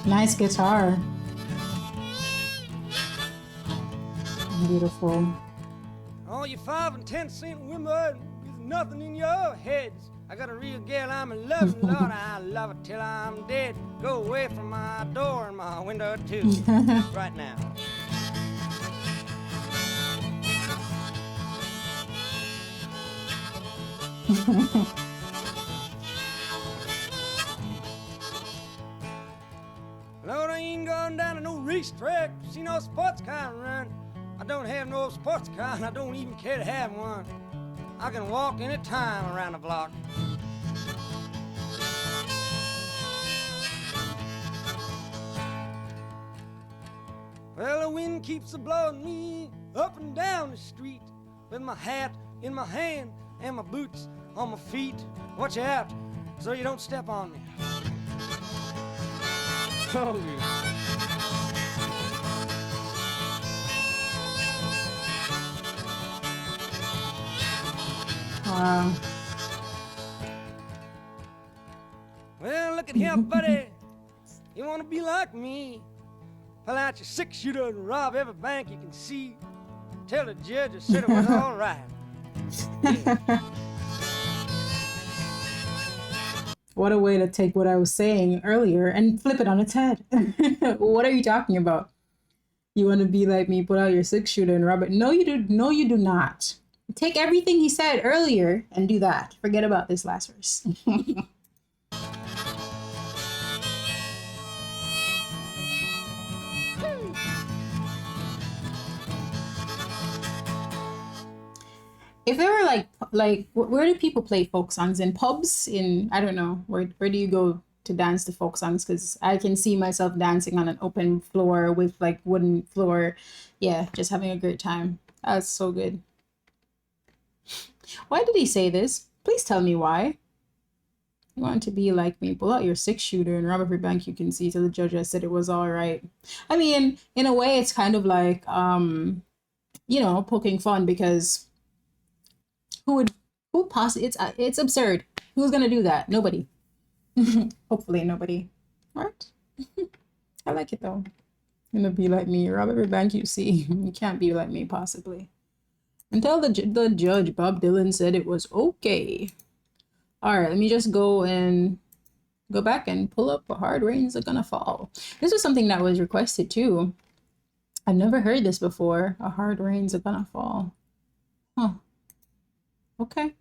Nice guitar. Beautiful. All you 5 and 10 cent women with nothing in your heads. I got a real gal I'm in love, and Lord, I love her till I'm dead. Go away from my door and my window too, right now. Lord, I ain't going down to no racetrack, see no sports car run. I don't have no sports car, and I don't even care to have one. I can walk any time around the block. Well, the wind keeps a-blowing me up and down the street, with my hat in my hand and my boots on my feet. Watch out so you don't step on me. Oh, yeah. Wow. Well, look at here, buddy. You want to be like me? Pull out your 6-shooter and rob every bank you can see. Tell the judge I said it was all right. Yeah. What a way to take what I was saying earlier and flip it on its head. What are you talking about? You want to be like me, put out your 6-shooter and rob it? No, you do. No, you do not. Take everything he said earlier and do that. Forget about this last verse. If there were where do people play folk songs? In pubs? In, I don't know, where do you go to dance to folk songs? Because I can see myself dancing on an open floor with like wooden floor. Yeah, just having a great time. That's so good. Why did he say this? Please tell me why. You want to be like me? Pull out your six shooter and rob every bank you can see. To the judge, I said it was all right. I mean, in a way, it's kind of like poking fun, because who would who possibly, it's absurd. Who's gonna do that? Nobody. Hopefully nobody. Right? I like it though. You're gonna be like me. Rob every bank you see. You can't be like me, possibly. Until the judge, Bob Dylan, said it was okay. All right, let me just go back and pull up "A Hard Rains Are Gonna Fall." This was something that was requested too. I've never heard this before. "A Hard Rains Are Gonna Fall." Huh. Okay.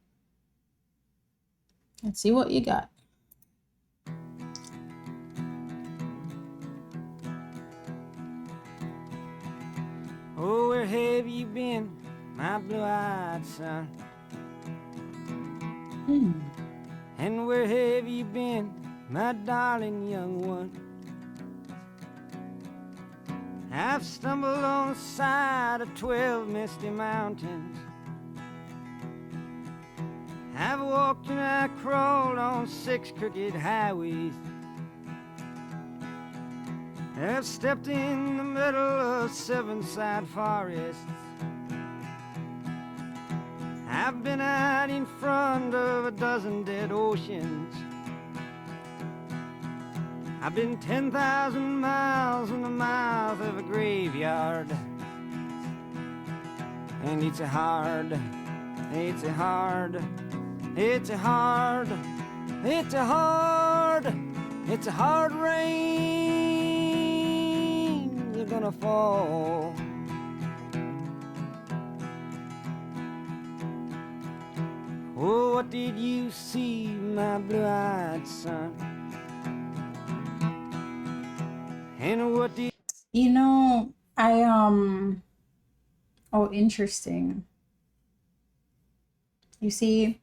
Let's see what you got. Oh, where have you been, my blue-eyed son? And where have you been, my darling young one? I've stumbled on the side of 12 misty mountains. I've walked and I crawled on 6 crooked highways. I've stepped in the middle of 7 sad forests. I've been out in front of a dozen dead oceans. I've been 10,000 miles in the mouth of a graveyard. And it's a hard rain you're gonna fall. Oh, what did you see, my blue-eyed son? And what did Oh, interesting. You see,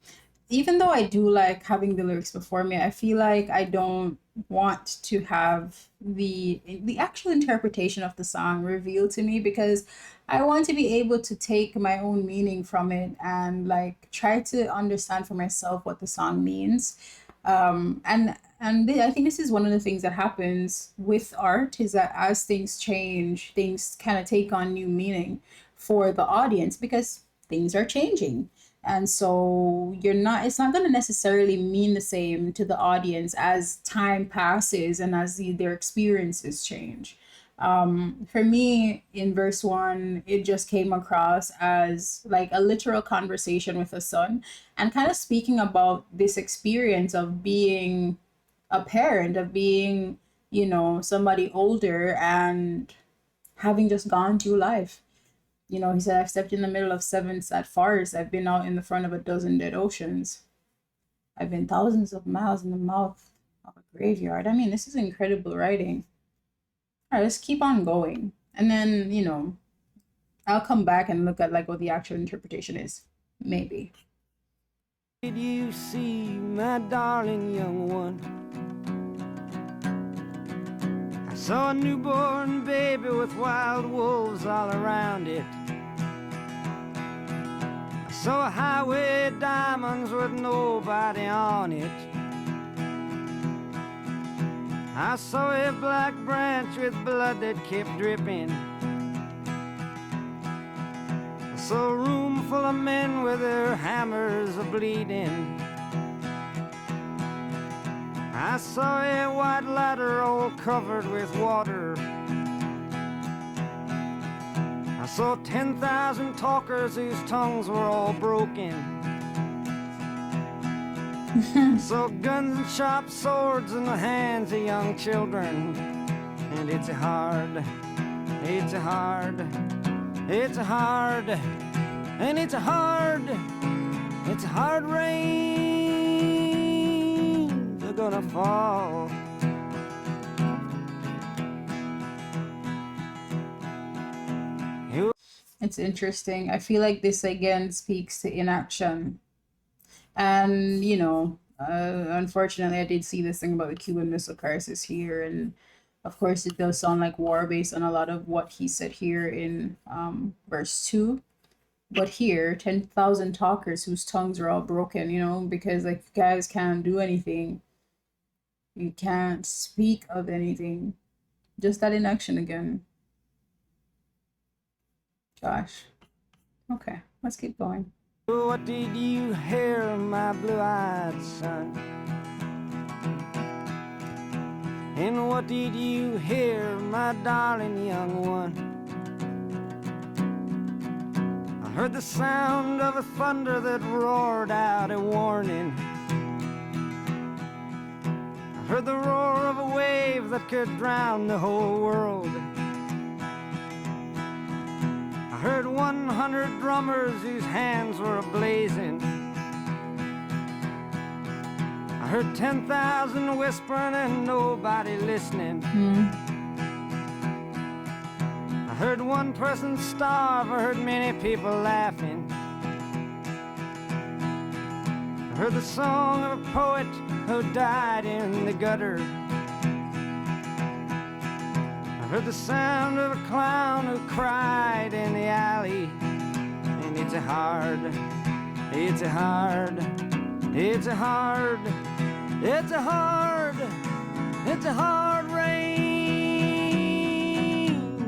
even though I do like having the lyrics before me, I feel like I don't want to have the actual interpretation of the song revealed to me, because I want to be able to take my own meaning from it and like try to understand for myself what the song means. I think this is one of the things that happens with art, is that as things change, things kind of take on new meaning for the audience, because things are changing. And so it's not going to necessarily mean the same to the audience as time passes and as their experiences change. For me, in verse one, it just came across as like a literal conversation with a son, and kind of speaking about this experience of being a parent, of being, somebody older and having just gone through life. He said, I've stepped in the middle of 7 sad forests. I've been out in the front of a dozen dead oceans. I've been thousands of miles in the mouth of a graveyard. I mean, this is incredible writing. All right, let's keep on going. And then, I'll come back and look at like what the actual interpretation is. Maybe. did you see, my darling young one? I saw a newborn baby with wild wolves all around it. I saw a highway of diamonds with nobody on it. I saw a black branch with blood that kept dripping. I saw a room full of men with their hammers a-bleeding. I saw a white ladder all covered with water. I saw 10,000 talkers whose tongues were all broken. So guns and sharp swords in the hands of young children. And it's a hard rain they're gonna fall. It's interesting. I feel like this again speaks to inaction. And, unfortunately, I did see this thing about the Cuban Missile Crisis here. And of course, it does sound like war based on a lot of what he said here in verse 2. But here, 10,000 talkers whose tongues are all broken, because like you guys can't do anything. You can't speak of anything. Just that inaction again. Gosh. Okay, let's keep going. What did you hear, my blue-eyed son? And what did you hear, my darling young one? I heard the sound of a thunder that roared out a warning. I heard the roar of a wave that could drown the whole world. I heard 100 drummers whose hands were ablazing. I heard 10,000 whispering and nobody listening. I heard one person starve, I heard many people laughing. I heard the song of a poet who died in the gutter. I heard the sound of a clown who cried in the alley. And it's a hard, it's a hard, it's a hard, it's a hard, it's a hard rains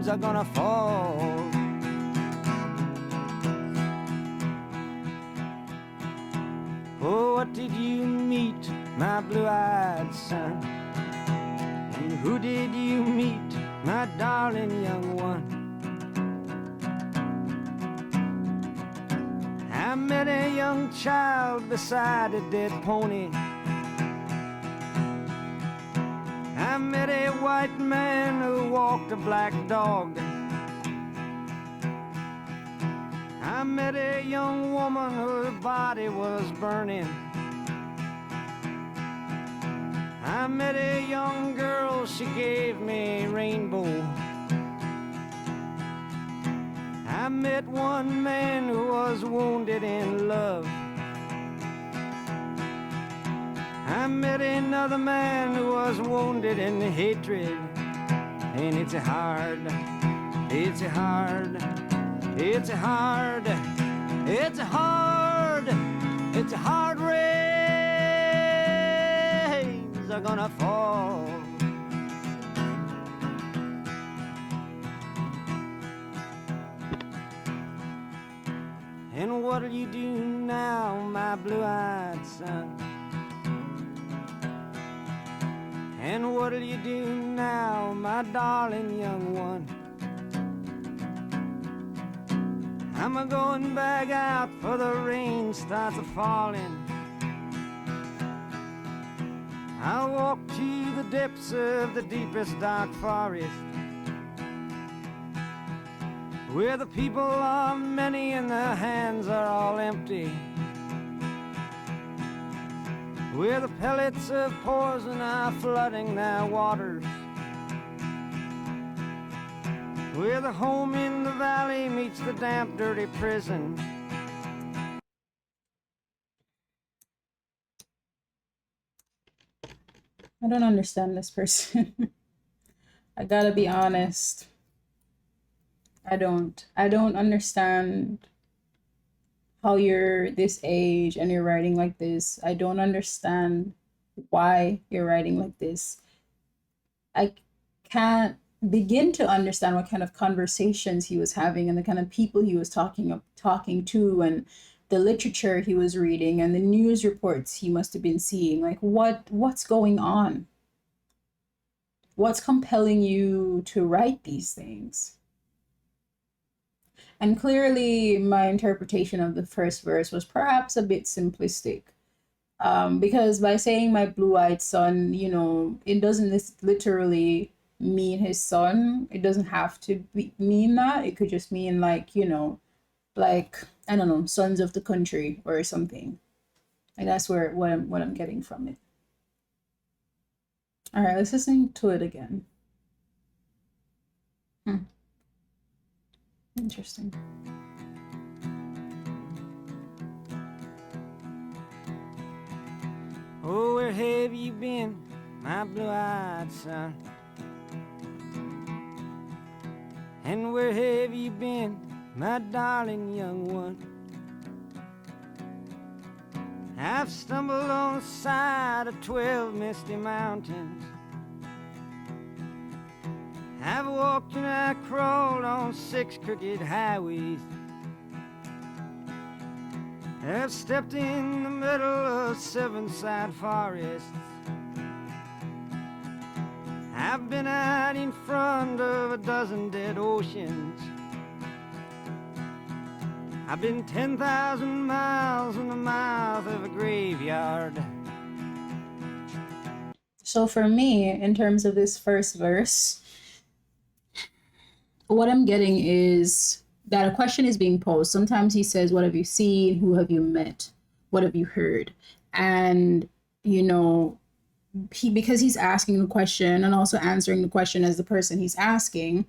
are gonna fall. Oh, what did you meet, my blue-eyed son? And who did you meet, my darling young one? I met a young child beside a dead pony. I met a white man who walked a black dog. I met a young woman whose body was burning. I met a young girl, she gave me a rainbow. I met one man who was wounded in love. I met another man who was wounded in hatred. And it's a hard, it's a hard, it's a hard, it's a hard, it's a hard rains are gonna fall. And what'll you do now, my blue-eyed son? And what'll you do now, my darling young one? I'm a-going back out for the rain starts a-falling. I'll walk to the depths of the deepest dark forest, where the people are many and their hands are all empty, where the pellets of poison are flooding their waters, where the home in the valley meets the damp, dirty prison. I don't understand this person. I gotta be honest. I don't understand how you're this age and you're writing like this. I don't understand why you're writing like this. I can't begin to understand what kind of conversations he was having and the kind of people he was talking to, and the literature he was reading and the news reports he must have been seeing. Like what's going on? What's compelling you to write these things? And clearly, my interpretation of the first verse was perhaps a bit simplistic. Because by saying my blue-eyed son, it doesn't literally mean his son. It doesn't have to mean that. It could just mean like, like, I don't know, sons of the country or something. And that's what I'm getting from it. All right, let's listen to it again. Interesting. Oh, where have you been, my blue-eyed son? And where have you been, my darling young one? I've stumbled on the side of 12 misty mountains. I've walked and I crawled on 6 crooked highways. I've stepped in the middle of 7 sad forests. I've been out in front of a dozen dead oceans. I've been 10,000 miles in the mouth of a graveyard. So for me, in terms of this first verse, what I'm getting is that a question is being posed. Sometimes he says, what have you seen? Who have you met? What have you heard? And, you know, because he's asking the question and also answering the question as the person he's asking,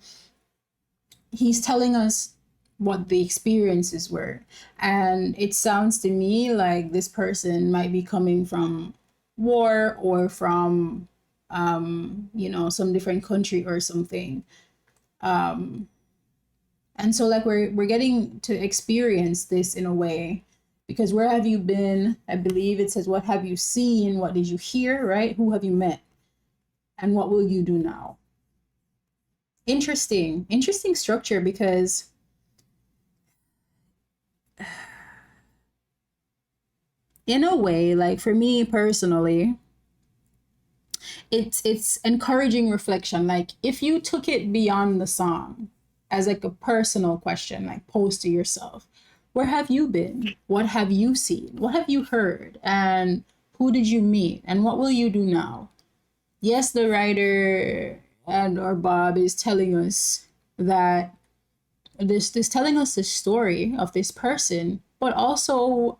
he's telling us what the experiences were. And it sounds to me like this person might be coming from war or from, you know, some different country or something. And so like we're getting to experience this in a way, because where have you been? I believe it says, what have you seen? What did you hear? Right? Who have you met? And what will you do now? Interesting structure, because in a way, like for me personally, it's encouraging reflection. Like if you took it beyond the song as like a personal question, like posed to yourself, where have you been? What have you seen? What have you heard? And who did you meet? And what will you do now? Yes, the writer and or Bob is telling us that this telling us the story of this person, but also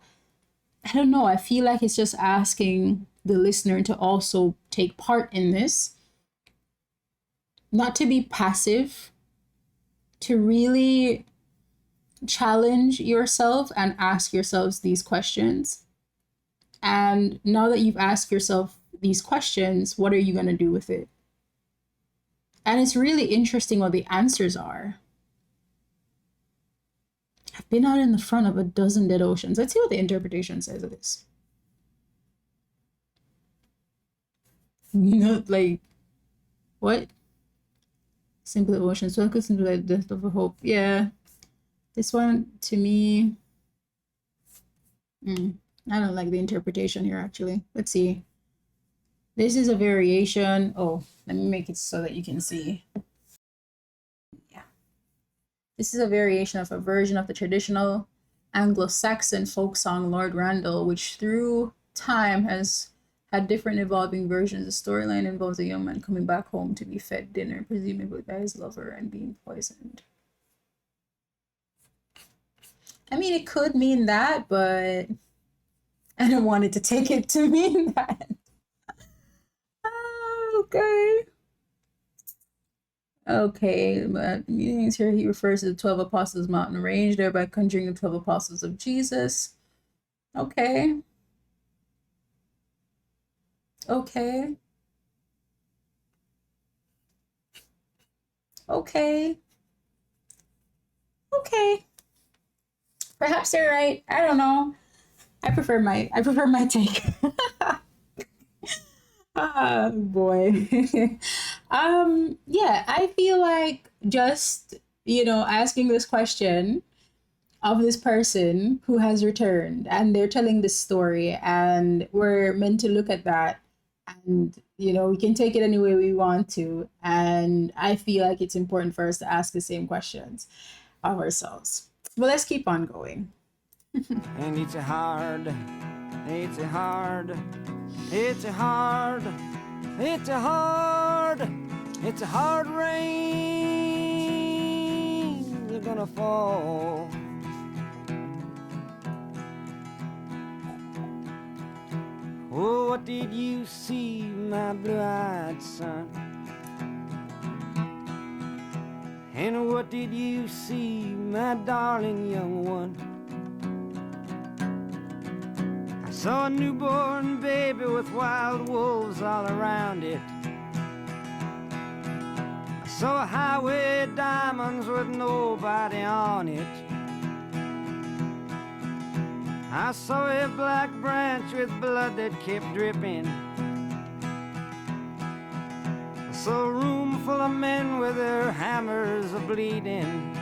I don't know, I feel like it's just asking the listener to also take part in this, not to be passive, to really challenge yourself and ask yourselves these questions. And now that you've asked yourself these questions, what are you going to do with it? And it's really interesting what the answers are. I've been out in the front of a dozen dead oceans. Let's see what the interpretation says of this. Not like, what? Simple emotions. So I could simply like death of a hope. Yeah. This one, to me, I don't like the interpretation here, actually. Let's see. This is a variation. Oh, let me make it so that you can see. Yeah. This is a variation of a version of the traditional Anglo-Saxon folk song Lord Randall, which through time has had different evolving versions. The storyline involves a young man coming back home to be fed dinner, presumably by his lover, and being poisoned. I mean, it could mean that, but I don't want it to take it to mean that. Okay. Okay, but meanings here he refers to the 12 apostles mountain range, thereby conjuring the 12 apostles of Jesus. Okay. Okay. Okay. Okay. Perhaps they're right. I don't know. I prefer my take. Oh boy. Yeah, I feel like just, you know, asking this question of this person who has returned and they're telling this story and we're meant to look at that, and you know we can take it any way we want to, and I feel like it's important for us to ask the same questions of ourselves. But let's keep on going. And it's a hard, it's a hard, it's a hard, it's a hard, it's a hard rain they're gonna fall. Oh, what did you see, my blue-eyed son? And what did you see, my darling young one? I saw a newborn baby with wild wolves all around it. I saw a highway of diamonds with nobody on it. I saw a black branch with blood that kept dripping. I saw a room full of men with their hammers a-bleeding.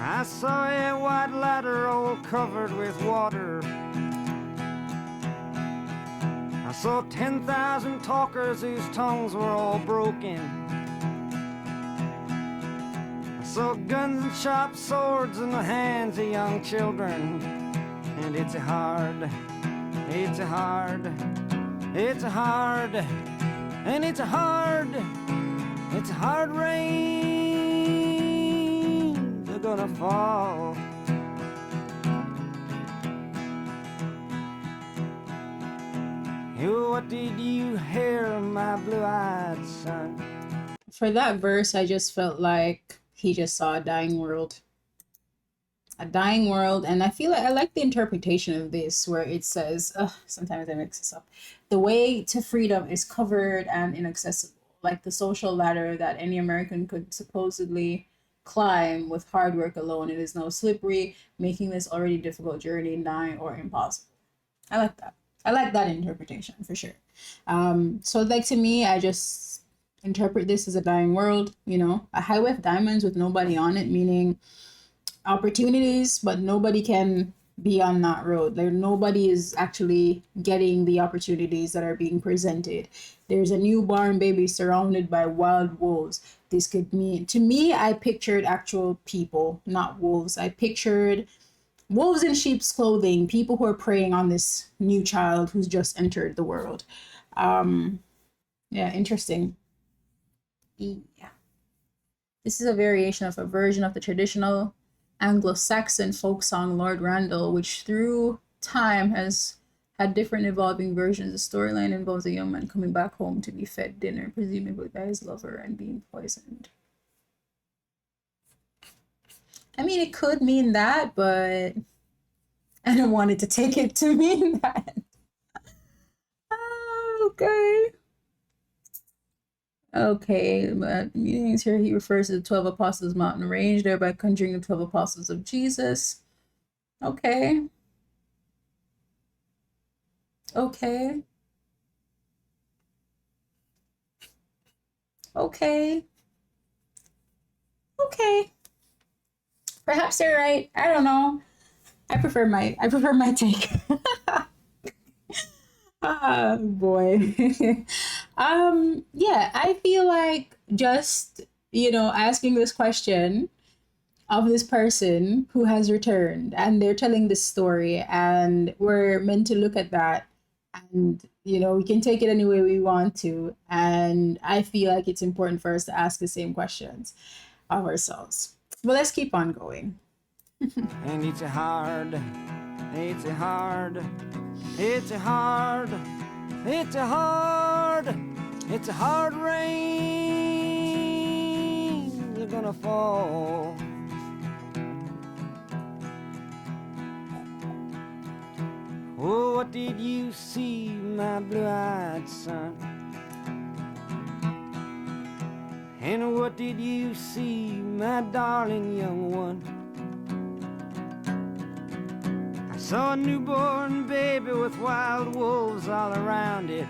I saw a white ladder all covered with water. I saw 10,000 talkers whose tongues were all broken. I saw guns and sharp swords in the hands of young children. And it's a hard, and it's a hard, rain they're gonna fall. What did you hear, my blue-eyed son? For that verse, I just felt like he just saw a dying world. A dying world. And I feel like I like the interpretation of this where it says, sometimes I mix this up. The way to freedom is covered and inaccessible, like the social ladder that any American could supposedly climb with hard work alone. It is now slippery, making this already difficult journey nigh or impossible. I like that. I like that interpretation for sure. So like to me, I just interpret this as a dying world, you know, a highway of diamonds with nobody on it, meaning opportunities, but nobody can be on that road. There, nobody is actually getting the opportunities that are being presented. There's a newborn baby surrounded by wild wolves. This could mean, to me, I pictured actual people, not wolves. I pictured wolves in sheep's clothing, people who are preying on this new child who's just entered the world. Yeah, interesting. Yeah. This is a variation of a version of the traditional Anglo-Saxon folk song Lord Randall, which through time has had different evolving versions. The storyline involves a young man coming back home to be fed dinner, presumably by his lover, and being poisoned. I mean, it could mean that, but I don't want it to take it to mean that. Okay. Okay, but meanings here, he refers to the 12 Apostles mountain range, thereby conjuring the 12 Apostles of Jesus. Okay. Okay. Okay. Okay. Perhaps they're right. I don't know. I prefer my take. Oh boy. Yeah, I feel like just, you know, asking this question of this person who has returned and they're telling this story and we're meant to look at that and, you know, we can take it any way we want to. And I feel like it's important for us to ask the same questions of ourselves. But let's keep on going. And it's a hard rain they're gonna fall. Oh, what did you see, my blue-eyed son? And what did you see, my darling young one? I saw a newborn baby with wild wolves all around it.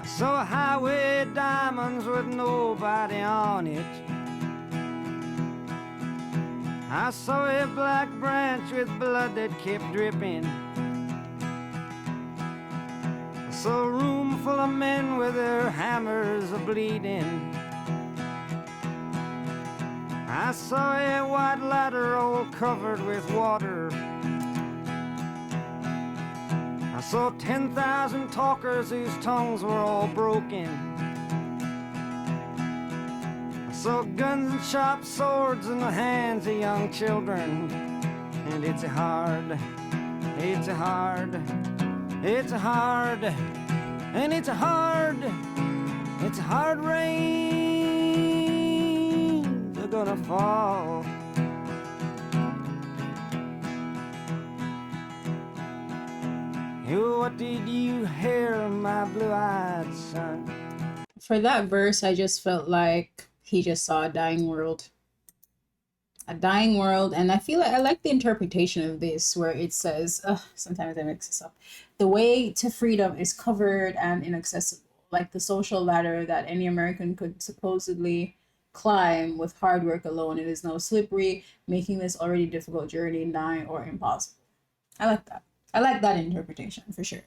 I saw a highway of diamonds with nobody on it. I saw a black branch with blood that kept dripping. I saw a room full of men with their hammers a-bleeding. I saw a white ladder all covered with water. I saw 10,000 talkers whose tongues were all broken. I saw guns and sharp swords in the hands of young children. And it's a hard, and It's hard rain, they're gonna fall. What did you hear, my blue-eyed son? For that verse, I just felt like he just saw a dying world. A dying world, and I feel like I like the interpretation of this where it says, sometimes I mix this up. The way to freedom is covered and inaccessible, like the social ladder that any American could supposedly climb with hard work alone. It is now slippery, making this already difficult journey nigh or impossible. I like that. I like that interpretation for sure.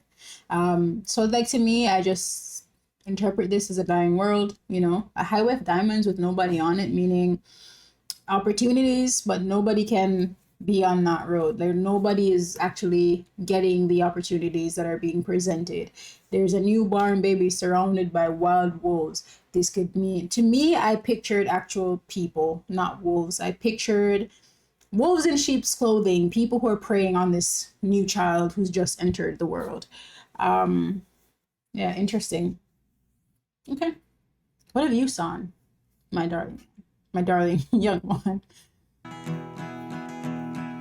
So like to me, I just interpret this as a dying world, you know, a highway of diamonds with nobody on it, meaning opportunities, but nobody can be on that road. There, nobody is actually getting the opportunities that are being presented. There's a newborn baby surrounded by wild wolves. This could mean, to me, I pictured actual people, not wolves. I pictured wolves in sheep's clothing, people who are preying on this new child who's just entered the world. Yeah, interesting. Okay. What have you seen, my darling? My darling young one.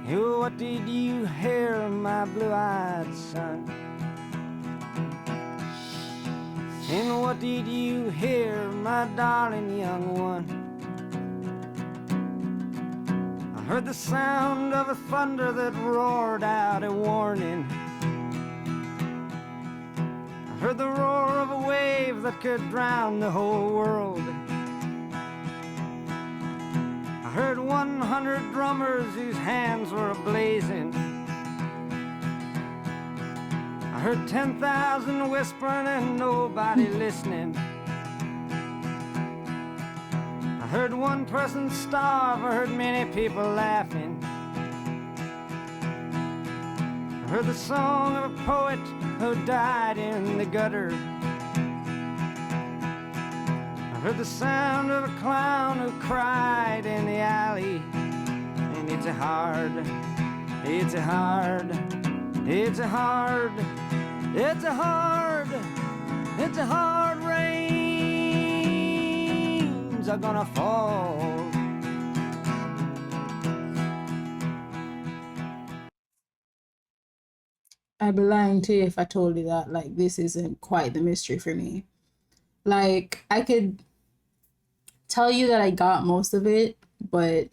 What did you hear, my blue-eyed son? And what did you hear, my darling young one? I heard the sound of a thunder that roared out a warning. I heard the roar of a wave that could drown the whole world. I heard 100 drummers whose hands were ablazing. I heard 10,000 whispering and nobody listening. I heard one person starve, I heard many people laughing. I heard the song of a poet who died in the gutter. I heard the sound of a clown who cried in the alley. And it's a hard, it's a hard, it's a hard, it's a hard, it's a hard rains are gonna fall. I'd be lying to you if I told you that, like, this isn't quite the mystery for me. Like, I could tell you that I got most of it, but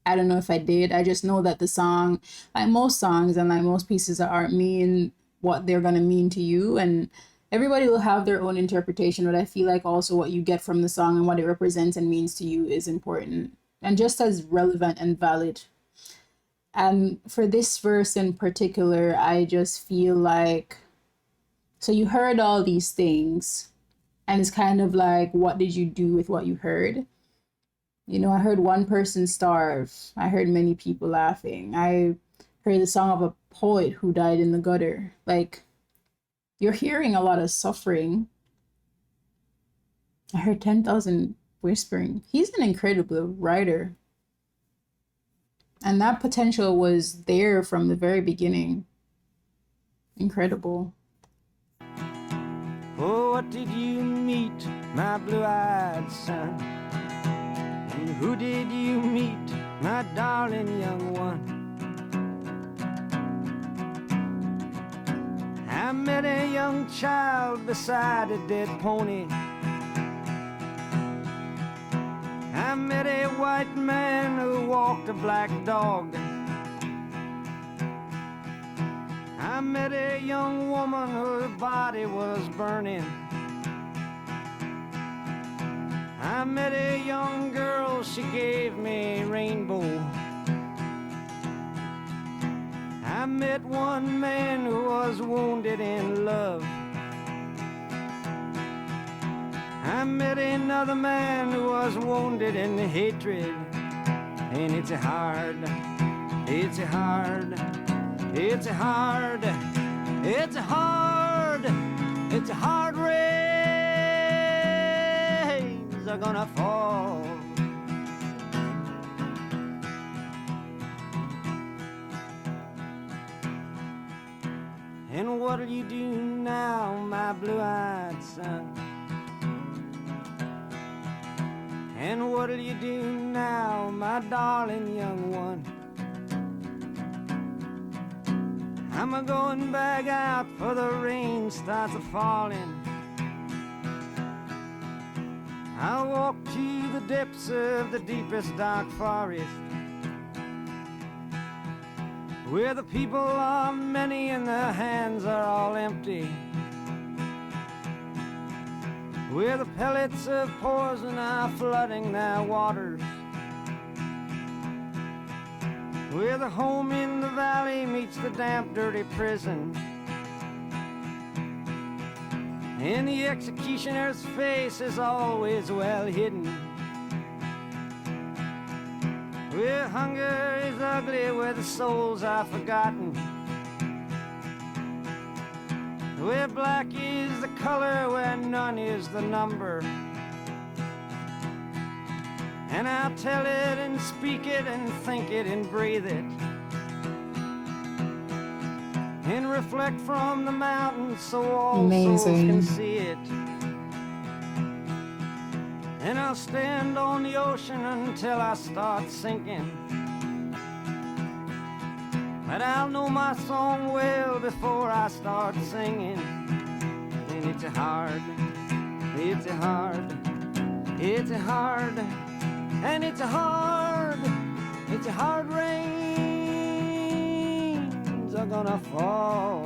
I don't know if I did. I just know that the song, like most songs and like most pieces of art, mean what they're going to mean to you. And everybody will have their own interpretation, but I feel like also what you get from the song and what it represents and means to you is important and just as relevant and valid. And for this verse in particular, I just feel like, so you heard all these things, and it's kind of like, what did you do with what you heard? You know, I heard one person starve. I heard many people laughing. I heard the song of a poet who died in the gutter. Like, you're hearing a lot of suffering. I heard 10,000 whispering. He's an incredible writer. And that potential was there from the very beginning. Incredible. Oh, what did you meet, my blue-eyed son? And who did you meet, my darling young one? I met a young child beside a dead pony. I met a white man who walked a black dog. I met a young woman whose body was burning. I met a young girl, she gave me a rainbow. I met one man who was wounded in love. I met another man who was wounded in hatred. And it's a hard, it's a hard, it's a hard, it's a hard, it's a hard rains are gonna fall. And what'll you do now, my blue-eyed son? And what'll you do now, my darling young one? I'm a-going back out for the rain starts a-falling. I'll walk to the depths of the deepest dark forest, where the people are many and their hands are all empty, where the pellets of poison are flooding their waters, where the home in the valley meets the damp, dirty prison, and the executioner's face is always well hidden, where hunger is ugly, where the souls are forgotten, where black is the color, where none is the number. And I'll tell it and speak it and think it and breathe it, and reflect from the mountains so all souls can see it. And I'll stand on the ocean until I start sinking, but I'll know my song well before I start singing. And it's a hard, it's a hard, it's a hard, and it's a hard rains are gonna fall.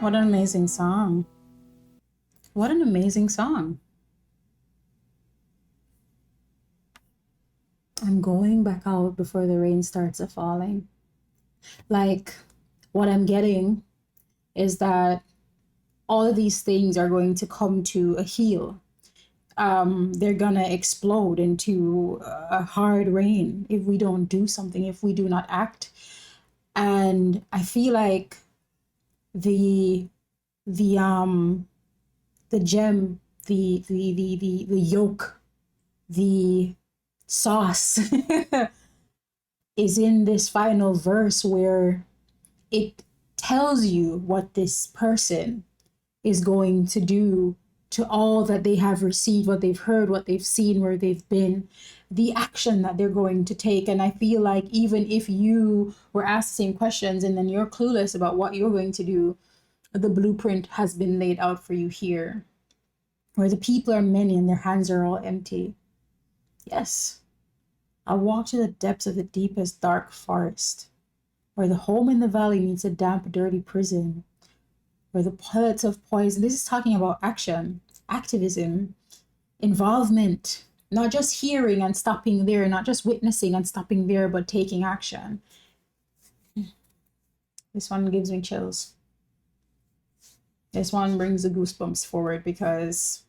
What an amazing song. What an amazing song. I'm going back out before the rain starts a-falling. Like, what I'm getting is that all of these things are going to come to a heel. They're gonna explode into a hard rain if we don't do something, if we do not act. And I feel like the gem, the yolk, the sauce is in this final verse where it tells you what this person is going to do to all that they have received, what they've heard, what they've seen, where they've been, the action that they're going to take. And I feel like even if you were asked the same questions and then you're clueless about what you're going to do, the blueprint has been laid out for you here, where the people are many and their hands are all empty. Yes, I'll walk to the depths of the deepest dark forest, where the home in the valley meets a damp, dirty prison, where the pellets of poison, this is talking about action, activism, involvement, not just hearing and stopping there, not just witnessing and stopping there, but taking action. This one gives me chills. This one brings the goosebumps forward because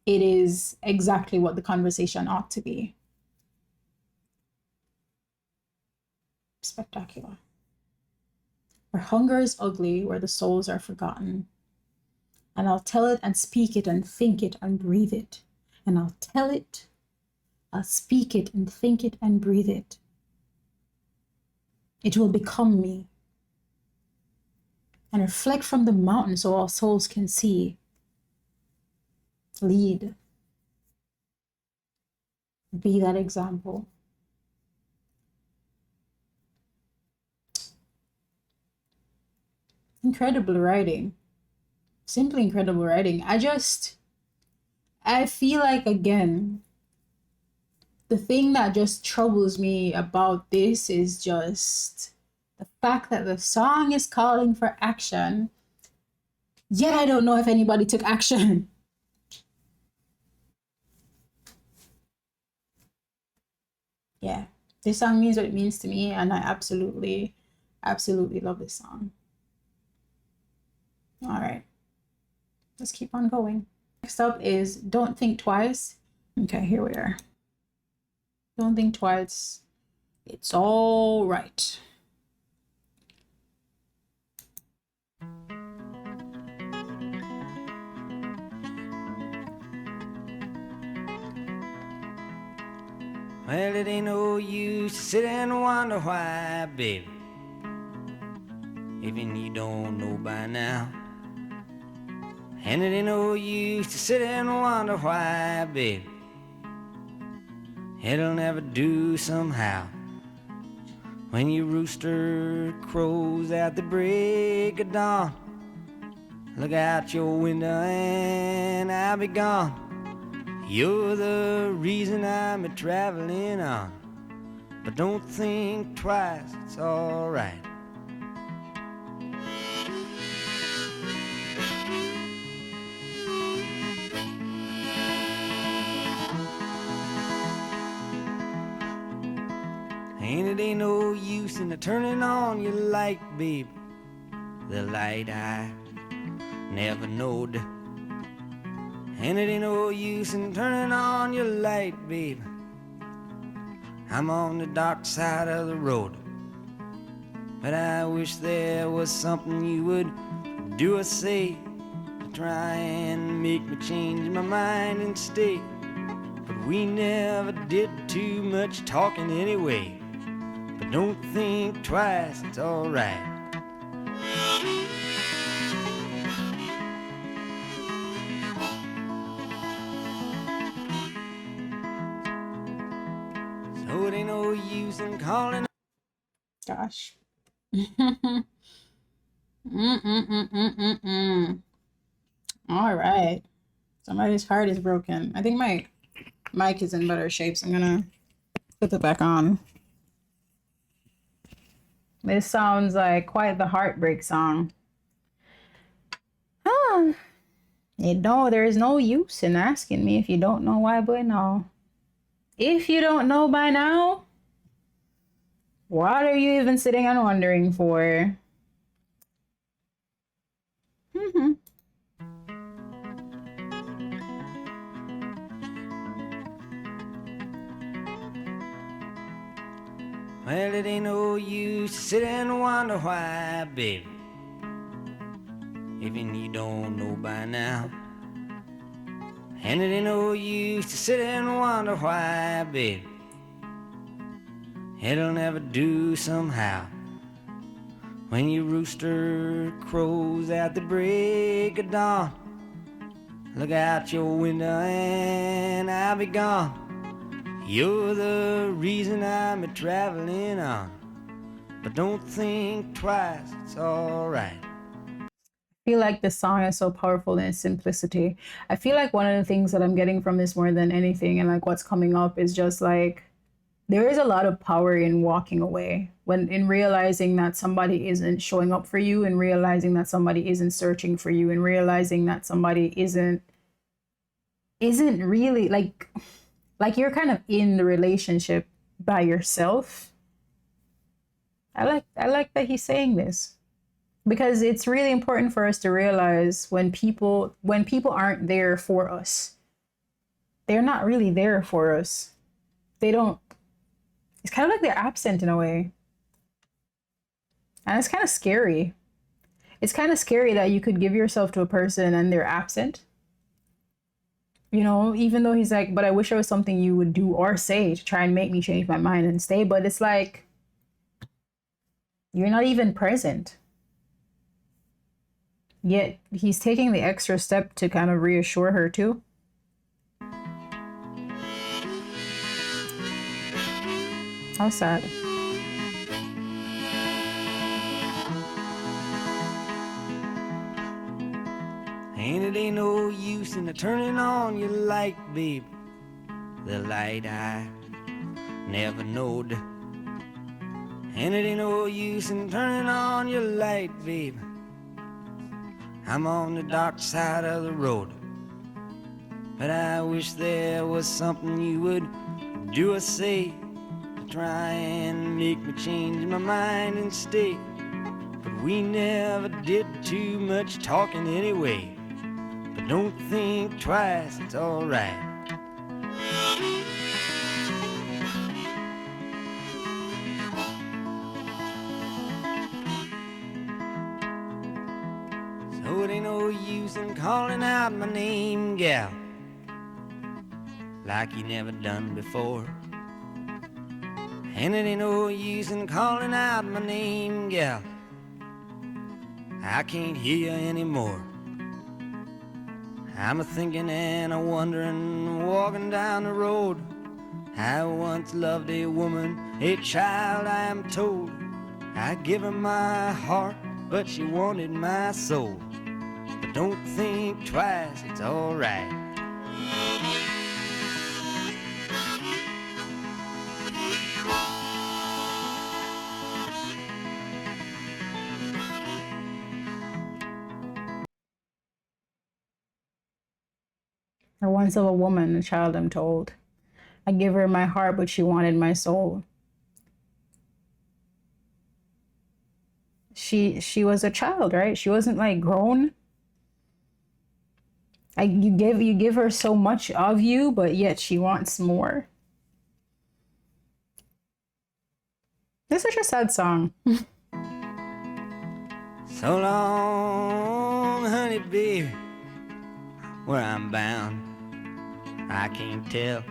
it is exactly what the conversation ought to be. Spectacular. Where hunger is ugly, where the souls are forgotten. And I'll tell it and speak it and think it and breathe it. And I'll tell it, I'll speak it and think it and breathe it. It will become me. And reflect from the mountain so all souls can see. Lead. Be that example. Incredible writing. Simply incredible writing. I feel like, again, the thing that just troubles me about this is just the fact that the song is calling for action, yet I don't know if anybody took action. Yeah, this song means what it means to me, and I absolutely, absolutely love this song. All right, let's keep on going. Next up is Don't Think Twice. Okay, here we are. Don't think twice. It's all right. Well, it ain't no use to sit and wonder why, baby. even you don't know by now. And it ain't no use to sit and wonder why, babe. It'll never do somehow. When your rooster crows at the break of dawn, look out your window and I'll be gone. You're the reason I'm a-traveling on. But don't think twice, it's alright. And it ain't no use in turning on your light, babe. The light I never knowed. And it ain't no use in turning on your light, babe. I'm on the dark side of the road. But I wish there was something you would do or say to try and make me change my mind and stay. But we never did too much talking anyway. But don't think twice, it's alright. So it ain't no use in calling. Gosh. All right. Somebody's heart is broken. I think my mic is in better shape, so I'm gonna put it back on. This sounds like quite the heartbreak song. Huh. There is no use in asking me if you don't know why by now. If you don't know by now, what are you even sitting and wondering for? Well, it ain't no use to sit and wonder why, baby. Even you don't know by now. And it ain't no use to sit and wonder why, baby. It'll never do somehow. When your rooster crows at the break of dawn, look out your window and I'll be gone. You're the reason I'm a-traveling on. But don't think twice, it's alright. I feel like this song is so powerful in its simplicity. I feel like one of the things that I'm getting from this more than anything, and like what's coming up, is just like there is a lot of power in walking away, when in realizing that somebody isn't showing up for you, and realizing that somebody isn't searching for you, and realizing that somebody isn't really like you're kind of in the relationship by yourself. I like that he's saying this, because it's really important for us to realize when people aren't there for us, they're not really there for us. They don't, it's kind of like they're absent in a way. And it's kind of scary. It's kind of scary that you could give yourself to a person and they're absent. You know, even though he's like, but I wish there was something you would do or say to try and make me change my mind and stay. But it's like, you're not even present. Yet he's taking the extra step to kind of reassure her too. How sad. And it ain't no use in turning on your light, babe. The light I never knowed. And it ain't no use in turning on your light, babe. I'm on the dark side of the road. But I wish there was something you would do or say to try and make me change my mind and stay. But we never did too much talking anyway. But don't think twice, it's alright. So it ain't no use in calling out my name, gal, like you never done before. And it ain't no use in calling out my name, gal, I can't hear you anymore. I'm a-thinking and a-wondering, walking down the road. I once loved a woman, a child I am told. I give her my heart, but she wanted my soul. But don't think twice, it's alright. Or once of a woman, a child I'm told. I give her my heart, but she wanted my soul. She was a child, right? She wasn't like grown. Like you give her so much of you, but yet she wants more. This is such a sad song. So long, honey baby, where I'm bound, I can't tell.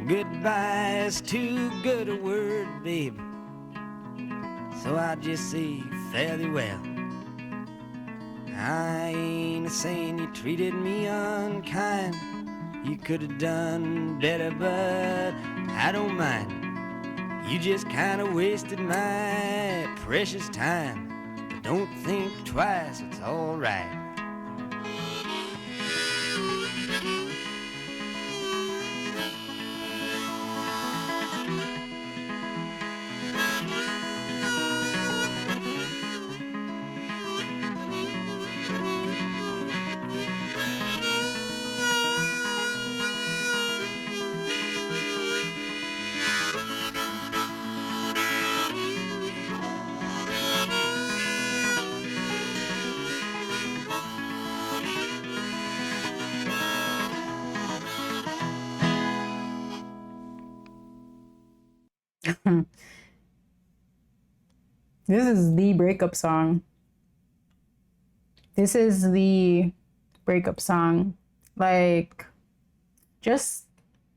Goodbye is too good a word, babe, so I just say fare thee well. I ain't saying you treated me unkind. You could have done better, but I don't mind. You just kinda wasted my precious time. But don't think twice, it's alright. This is the breakup song. This is the breakup song. Like, just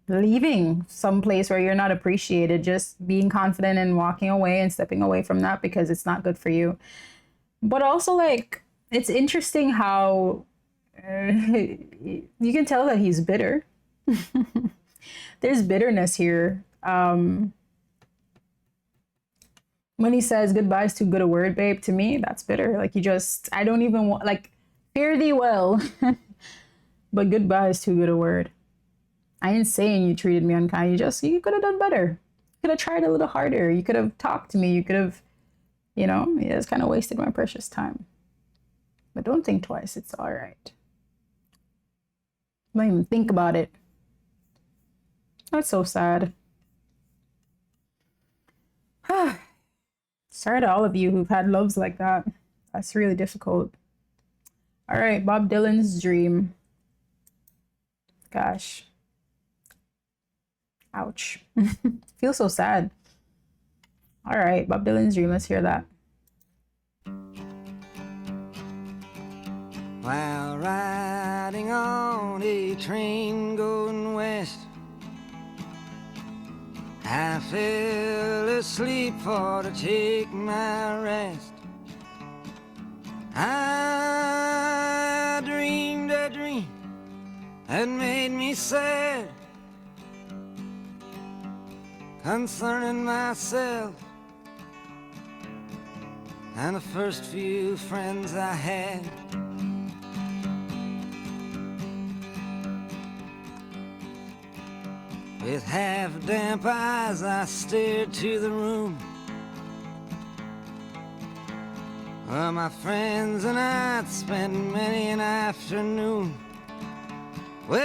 leaving some place where you're not appreciated, just being confident and walking away and stepping away from that because it's not good for you. But also, like, it's interesting how you can tell that he's bitter. There's bitterness here. When he says goodbye is too good a word, babe, to me, that's bitter. Like, I don't even want, like, fare thee well. But goodbye is too good a word. I ain't saying you treated me unkind. You could have done better. You could have tried a little harder. You could have talked to me. You could have, you just kind of wasted my precious time. But don't think twice. It's all right. Don't even think about it. That's so sad. Sorry to all of you who've had loves like that. That's really difficult. All right, Bob Dylan's Dream. Gosh. Ouch. Feel so sad. All right, Bob Dylan's Dream. Let's hear that. While riding on a train going west, I fell asleep for to take my rest. I dreamed a dream that made me sad concerning myself and the first few friends I had. With half-damp eyes I stared to the room where my friends and I'd spent many an afternoon. Well,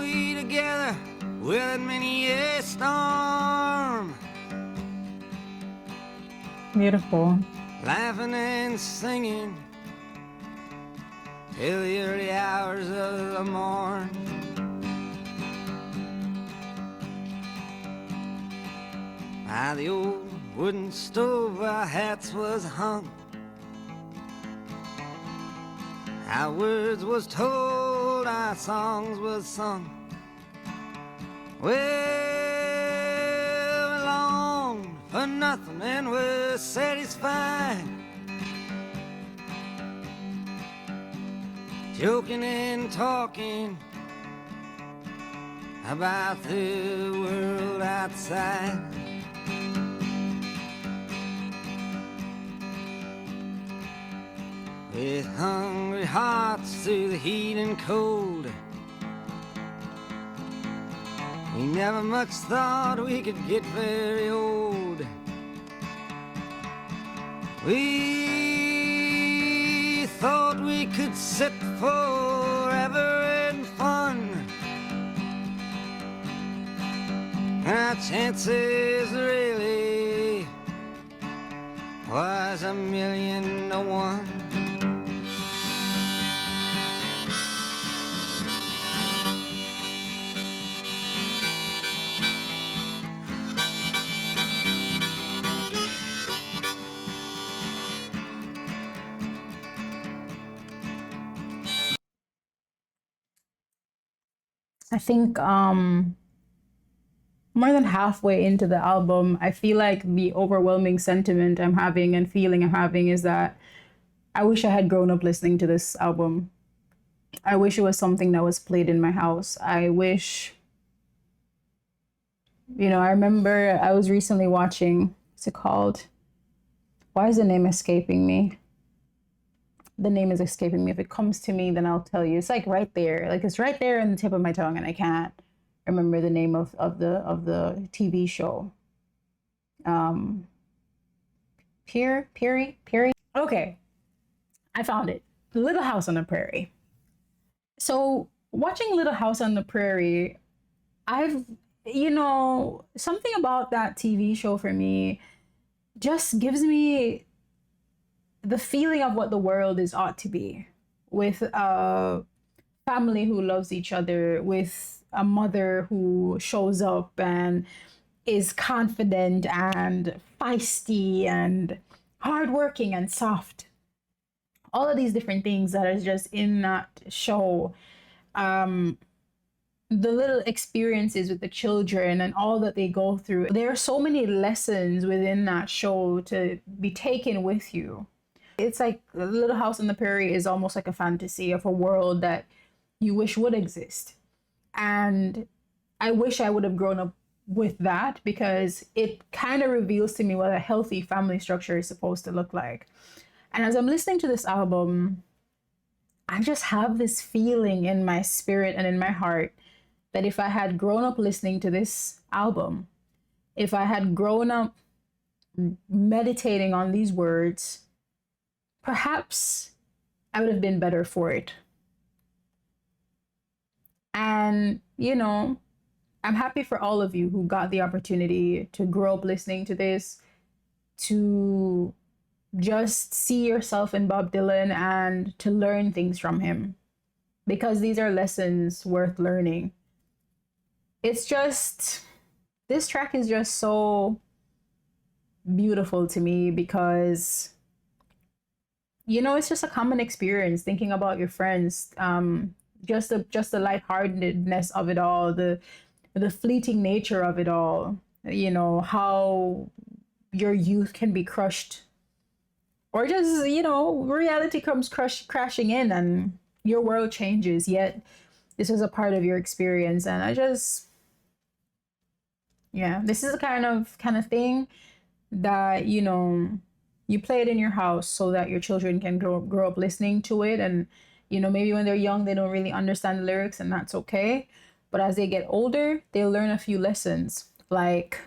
we together weathered many a storm, Beautiful. laughing and singing till the early hours of the morn. By the old wooden stove our hats was hung, our words was told, our songs was sung. Well, we longed for for nothing and we're satisfied. Joking and talking about the world outside. With hungry hearts through the heat and cold, we never much thought we could get very old. We thought we could sit forever in fun. Our chances really was 1,000,000 to 1. I think more than halfway into the album, I feel like the overwhelming sentiment I'm having and feeling I'm having is that I wish I had grown up listening to this album. I wish it was something that was played in my house. I wish, I remember I was recently watching, what's it called? Why is the name escaping me? The name is escaping me. If it comes to me, then I'll tell you. It's like right there. Like it's right there on the tip of my tongue, and I can't remember the name of the TV show. Peary. Okay, I found it. Little House on the Prairie. So watching Little House on the Prairie, I've something about that TV show for me just gives me the feeling of what the world is ought to be, with a family who loves each other, with a mother who shows up and is confident and feisty and hardworking and soft. All of these different things that are just in that show. The little experiences with the children and all that they go through. There are so many lessons within that show to be taken with you. It's like Little House on the Prairie is almost like a fantasy of a world that you wish would exist. And I wish I would have grown up with that, because it kind of reveals to me what a healthy family structure is supposed to look like. And as I'm listening to this album, I just have this feeling in my spirit and in my heart that if I had grown up listening to this album, if I had grown up meditating on these words, perhaps I would have been better for it. And, I'm happy for all of you who got the opportunity to grow up listening to this, to just see yourself in Bob Dylan and to learn things from him, because these are lessons worth learning. It's just, this track is just so beautiful to me because it's just a common experience thinking about your friends, just the lightheartedness of it all, the fleeting nature of it all, how your youth can be crushed, or just reality comes crashing in and your world changes, yet this is a part of your experience. And this is the kind of thing that you play it in your house so that your children can grow up listening to it. And, maybe when they're young, they don't really understand the lyrics, and that's okay. But as they get older, they'll learn a few lessons, like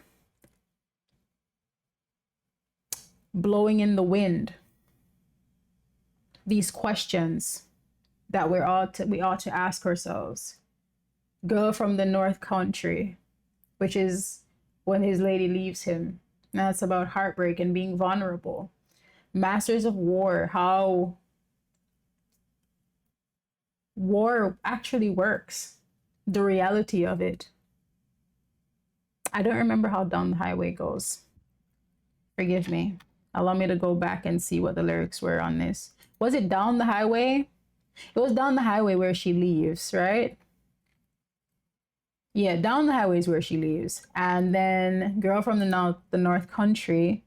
blowing in the wind. These questions that we ought to ask ourselves. Girl from the North Country, which is when his lady leaves him. That's about heartbreak and being vulnerable. Masters of War, how war actually works, the reality of it. I don't remember how Down the Highway goes. Forgive me. Allow me to go back and see what the lyrics were on this. Was it Down the Highway? It was Down the Highway where she leaves, right? Yeah, down the highway is where she lives. And then Girl from the North Country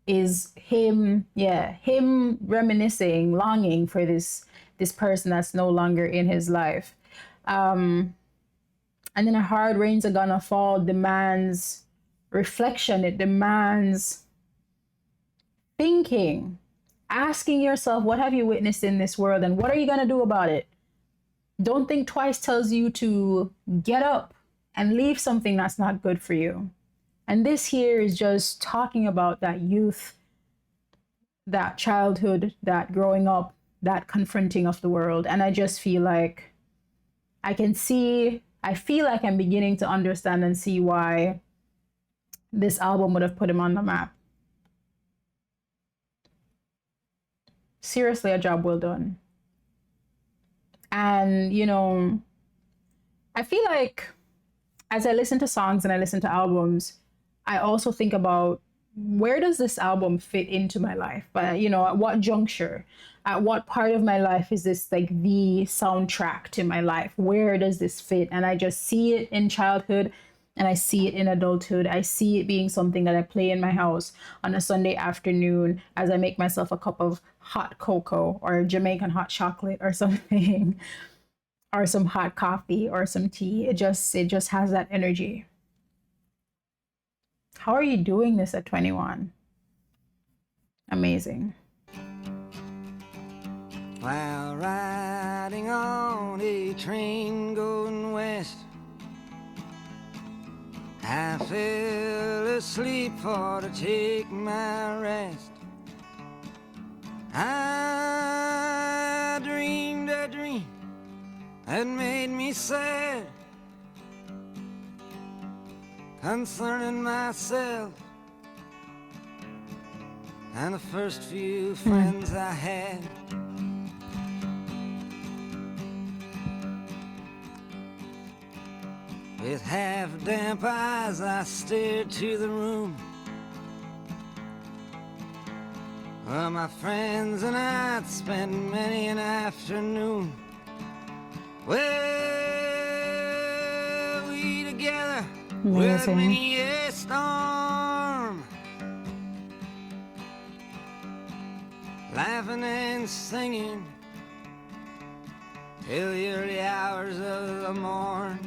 is him, yeah, him reminiscing, longing for this person that's no longer in his life. And then a hard rains are gonna fall demands reflection. It demands thinking, asking yourself, what have you witnessed in this world and what are you gonna do about it? Don't think twice tells you to get up and leave something that's not good for you. And this here is just talking about that youth, that childhood, that growing up, that confronting of the world. And I just feel like I feel like I'm beginning to understand and see why this album would have put him on the map. Seriously, a job well done. And, you know, I feel like as I listen to songs and I listen to albums, I also think about where does this album fit into my life? But, you know, at what juncture? At what part of my life is this like the soundtrack to my life? Where does this fit? And I just see it in childhood and I see it in adulthood. I see it being something that I play in my house on a Sunday afternoon as I make myself a cup of hot cocoa or Jamaican hot chocolate or something, or some hot coffee or some tea. It just has that energy. How are you doing this at 21? Amazing. While riding on a train going west, I fell asleep for to take my rest. I dreamed a dream that made me sad concerning myself and the first few friends I had. With half-damp eyes I stared to the room where my friends and I'd spent many an afternoon. Well, we together with many a storm, laughing and singing till the early hours of the morn.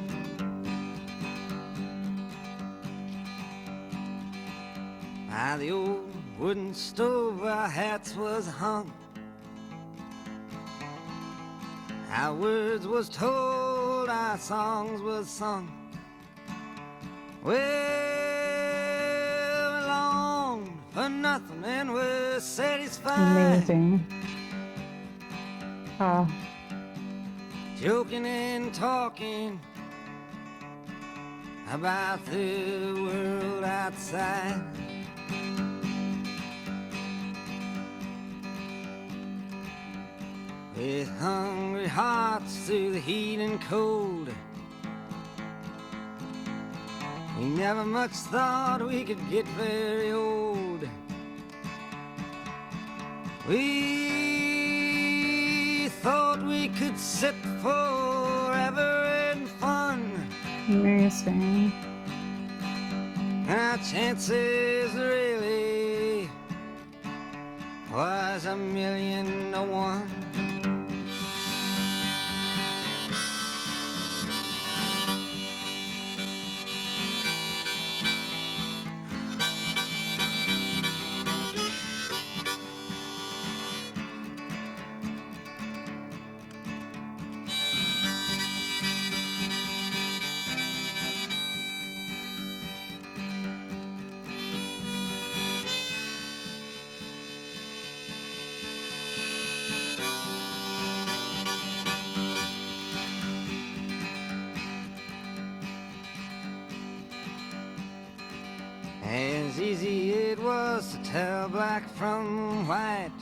By the old wooden stove our hats was hung, our words was told, our songs was sung. Well, we longed for nothing and were satisfied. Amazing. Oh. Joking and talking about the world outside. With hungry hearts through the heat and cold, we never much thought we could get very old. We thought we could sit forever in fun. Amazing. And our chances really was 1,000,000 to 1. As easy it was to tell black from white,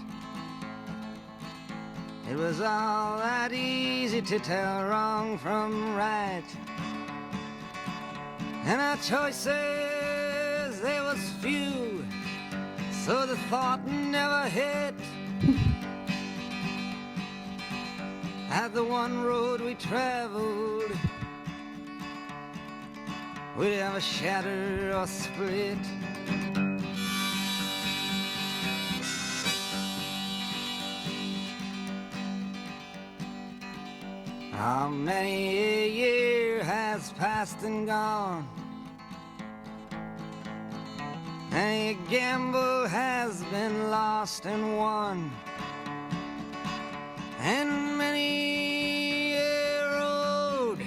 it was all that easy to tell wrong from right. And our choices, they was few, so the thought never hit at the one road we traveled would it ever shatter or split? How many a year has passed and gone? Many a gamble has been lost and won, and many a road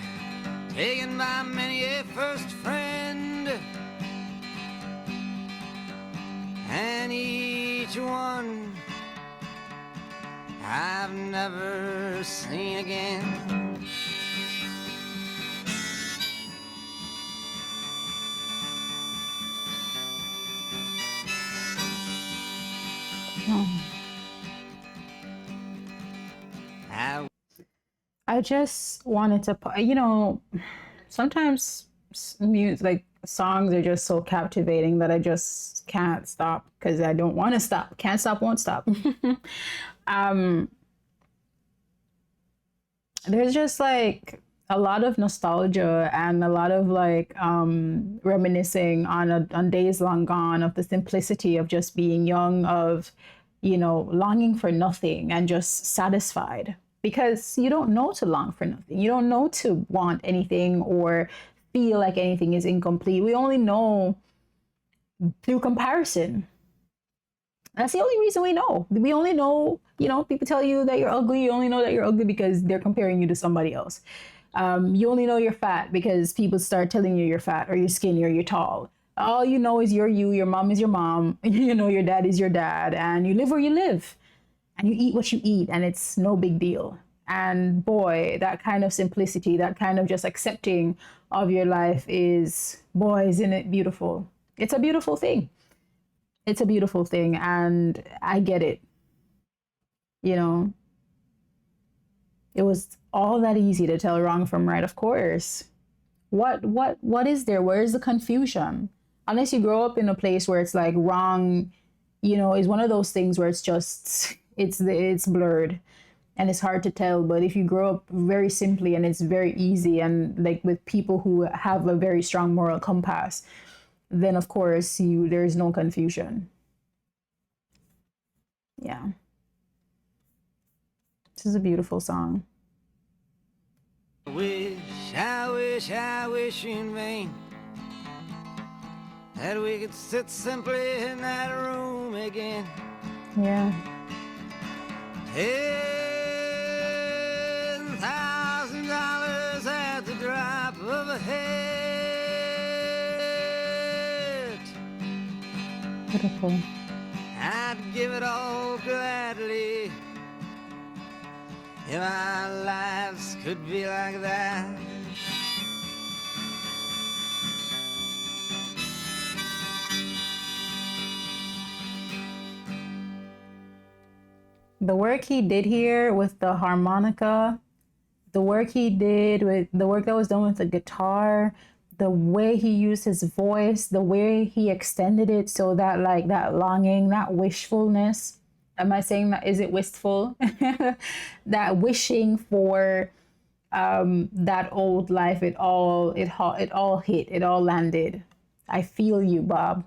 taken by many a first friend, and each one I've never seen again. I just wanted to, sometimes music, like songs are just so captivating that I just can't stop because I don't want to stop. Can't stop, won't stop. um, there's just like a lot of nostalgia and a lot of like reminiscing on days long gone, of the simplicity of just being young, of longing for nothing and just satisfied, because you don't know to long for nothing, you don't know to want anything or feel like anything is incomplete. We only know through comparison. That's the only reason we know. We only know, people tell you that you're ugly. You only know that you're ugly because they're comparing you to somebody else. You only know you're fat because people start telling you you're fat, or you're skinny, or you're tall. All you know is you're you, your mom is your mom, your dad is your dad, and you live where you live, and you eat what you eat, and it's no big deal. And boy, that kind of simplicity, that kind of just accepting of your life is, boy, isn't it beautiful? It's a beautiful thing. It's a beautiful thing, and I get it. You know, it was all that easy to tell wrong from right, of course. What is there? Where is the confusion? Unless you grow up in a place where it's like wrong, is one of those things where it's just it's blurred and it's hard to tell. But if you grow up very simply and it's very easy, and like with people who have a very strong moral compass, then of course there's no confusion. Yeah. This is a beautiful song. I wish in vain that we could sit simply in that room again. Yeah. $10,000 at the drop of a hat. Beautiful. I'd give it all gladly if our lives could be like that. The work he did here with the harmonica, the work he did with the work that was done with the guitar, the way he used his voice, the way he extended it so that like that longing, that wishfulness. Am I saying that? Is it wistful? That wishing for that old life, it all hit, it all landed. I feel you, Bob.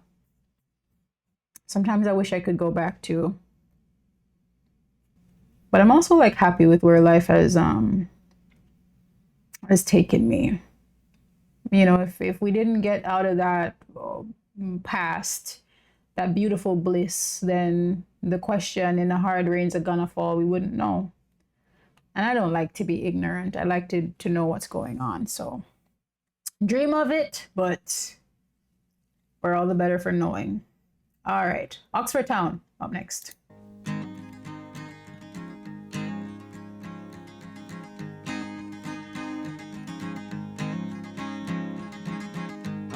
Sometimes I wish I could go back to. But I'm also like happy with where life has taken me. If we didn't get out of that past, that beautiful bliss, then the question in the hard rains are gonna fall, we wouldn't know. And I don't like to be ignorant. I like to know what's going on. So dream of it, but we're all the better for knowing. All right, Oxford Town up next.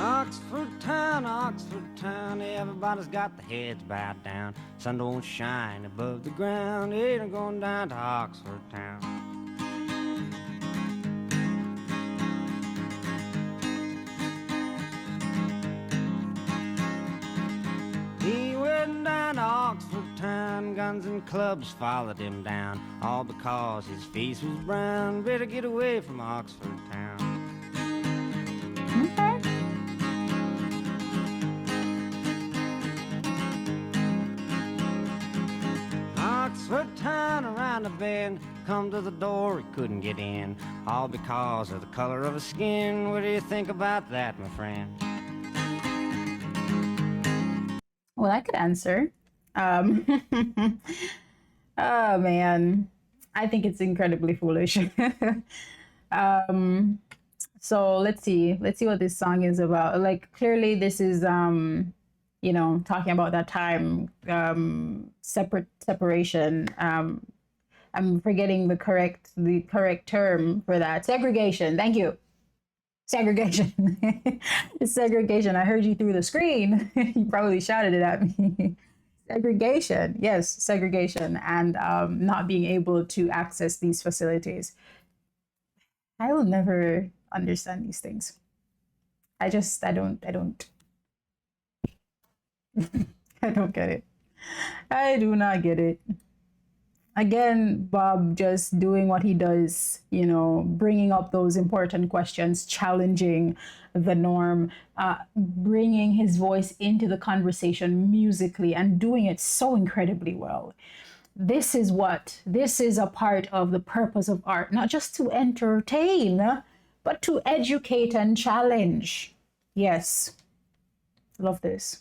Oxford Town, everybody's got their heads bowed down. Sun don't shine above the ground, ain't going down to Oxford Town. He went down to Oxford Town, guns and clubs followed him down, all because his face was brown. Better get away from Oxford Town. Okay. Oxford town around the bend, come to the door, he couldn't get in, all because of the color of his skin. What do you think about that, my friend? Well, I could answer. Um, oh man, I think it's incredibly foolish. um, so let's see what this song is about. Like clearly, this is you know, talking about that time, separation. I'm forgetting the correct term for that. Segregation. Thank you. Segregation. It's segregation. I heard you through the screen. You probably shouted it at me. Segregation. Yes, segregation, and not being able to access these facilities. I will never understand these things. I don't, I don't get it. I do not get it. Again, Bob just doing what he does, you know, bringing up those important questions, challenging the norm, bringing his voice into the conversation musically and doing it so incredibly well. This is a part of the purpose of art, not just to entertain, but to educate and challenge. Yes, love this.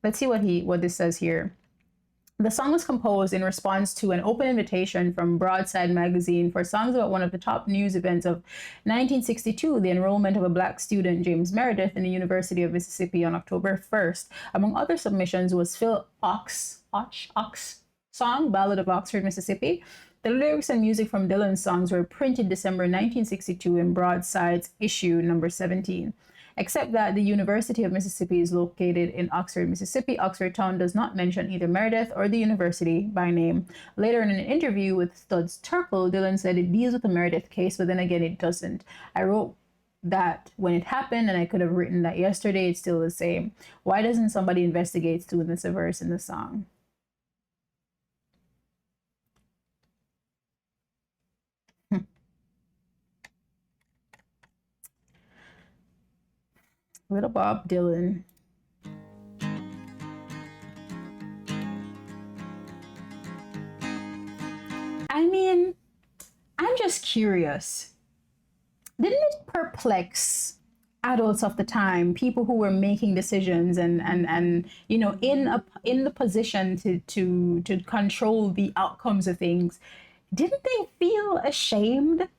Let's see what this says here. The song was composed in response to an open invitation from Broadside magazine for songs about one of the top news events of 1962, the enrollment of a black student, James Meredith, in the University of Mississippi on October 1st. Among other submissions was Phil Och's song, Ballad of Oxford, Mississippi. The lyrics and music from Dylan's songs were printed December 1962 in Broadside's issue number 17. Except that the University of Mississippi is located in Oxford, Mississippi, Oxford Town does not mention either Meredith or the university by name. Later in an interview with Studs Terkel, Dylan said it deals with the Meredith case, but then again it doesn't. I wrote that when it happened, and I could have written that yesterday, it's still the same. Why doesn't somebody investigate doing this a verse in the song? Little Bob Dylan. I mean, I'm just curious. Didn't it perplex adults of the time, people who were making decisions and you know, in the position to control the outcomes of things? Didn't they feel ashamed?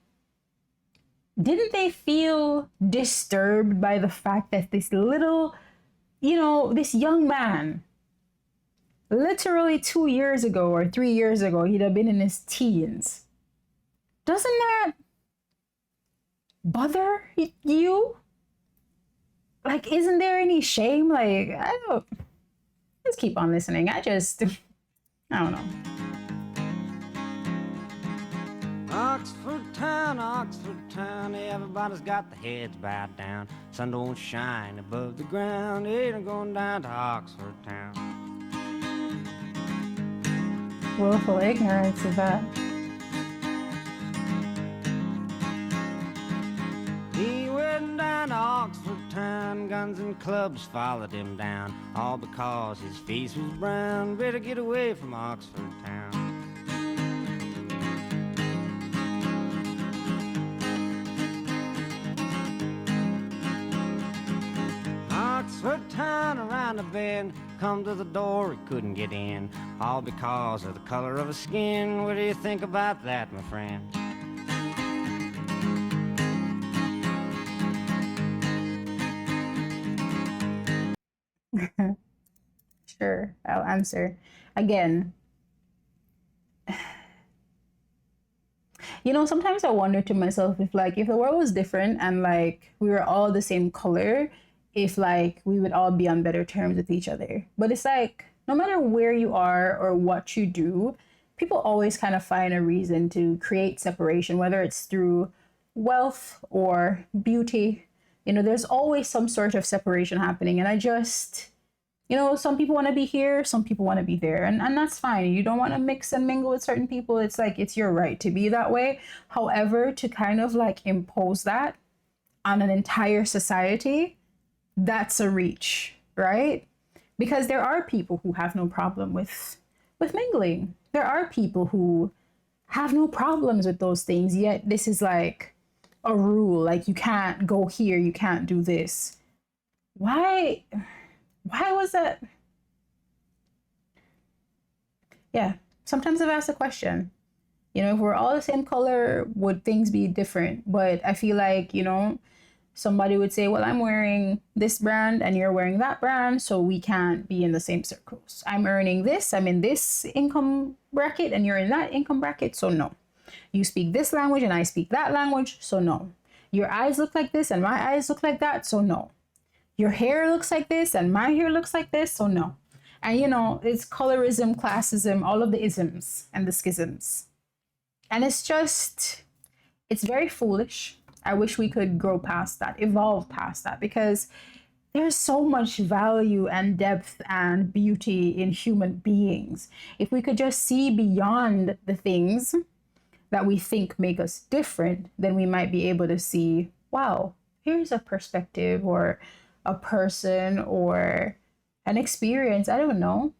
Didn't they feel disturbed by the fact that this little, you know, this young man, literally 2 years ago or 3 years ago, he'd have been in his teens? Doesn't that bother you? Like, isn't there any shame? Like, I don't, let's keep on listening. I don't know. Oxford town, everybody's got their heads bowed down. Sun don't shine above the ground, ain't going down to Oxford town. Willful ignorance of that. He went down to Oxford town, guns and clubs followed him down, all because his face was brown. Better get away from Oxford town. Oxford town around the bend, come to the door, he couldn't get in, all because of the color of his skin. What do you think about that, my friend? Sure, I'll answer. Again, you know, sometimes I wonder to myself if the world was different and like we were all the same color, if like we would all be on better terms with each other. But it's like no matter where you are or what you do, people always kind of find a reason to create separation, whether it's through wealth or beauty. You know, there's always some sort of separation happening. And I just, you know, some people want to be here, some people want to be there. And that's fine. You don't want to mix and mingle with certain people. It's like, it's your right to be that way. However, to kind of like impose that on an entire society, that's a reach, right? Because there are people who have no problem with with mingling. There are people who have no problems with those things, yet this is like a rule. Like, you can't go here, you can't do this. Why? Why was that? Yeah, sometimes I've asked a question. If we're all the same color, would things be different? But I feel like, somebody would say, well, I'm wearing this brand and you're wearing that brand, so we can't be in the same circles. I'm earning this, I'm in this income bracket, and you're in that income bracket, so no. You speak this language and I speak that language, so no. Your eyes look like this and my eyes look like that, so no. Your hair looks like this and my hair looks like this, so no. And it's colorism, classism, all of the isms and the schisms. And it's very foolish. I wish we could grow past that, evolve past that, because there's so much value and depth and beauty in human beings. If we could just see beyond the things that we think make us different, then we might be able to see, wow, here's a perspective or a person or an experience, I don't know,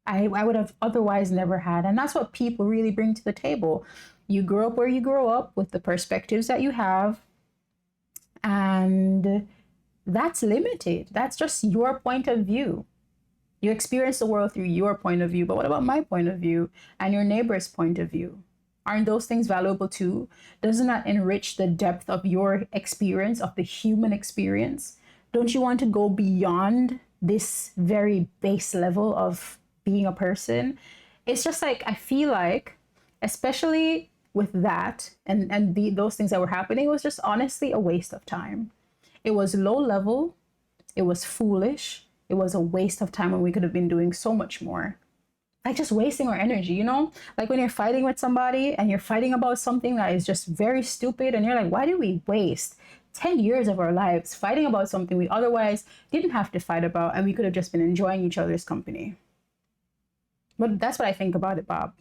I would have otherwise never had. And that's what people really bring to the table. You grow up where you grow up with the perspectives that you have, and that's limited. That's just your point of view. You experience the world through your point of view, but what about my point of view and your neighbor's point of view? Aren't those things valuable too? Doesn't that enrich the depth of your experience, of the human experience? Don't you want to go beyond this very base level of being a person? It's just like, I feel like, especially with that and those things that were happening, it was just honestly a waste of time. It was low level, it was foolish, it was a waste of time when we could have been doing so much more. Like, just wasting our energy, like when you're fighting with somebody and you're fighting about something that is just very stupid, and you're like, why did we waste 10 years of our lives fighting about something we otherwise didn't have to fight about, and we could have just been enjoying each other's company? But that's what I think about it, Bob.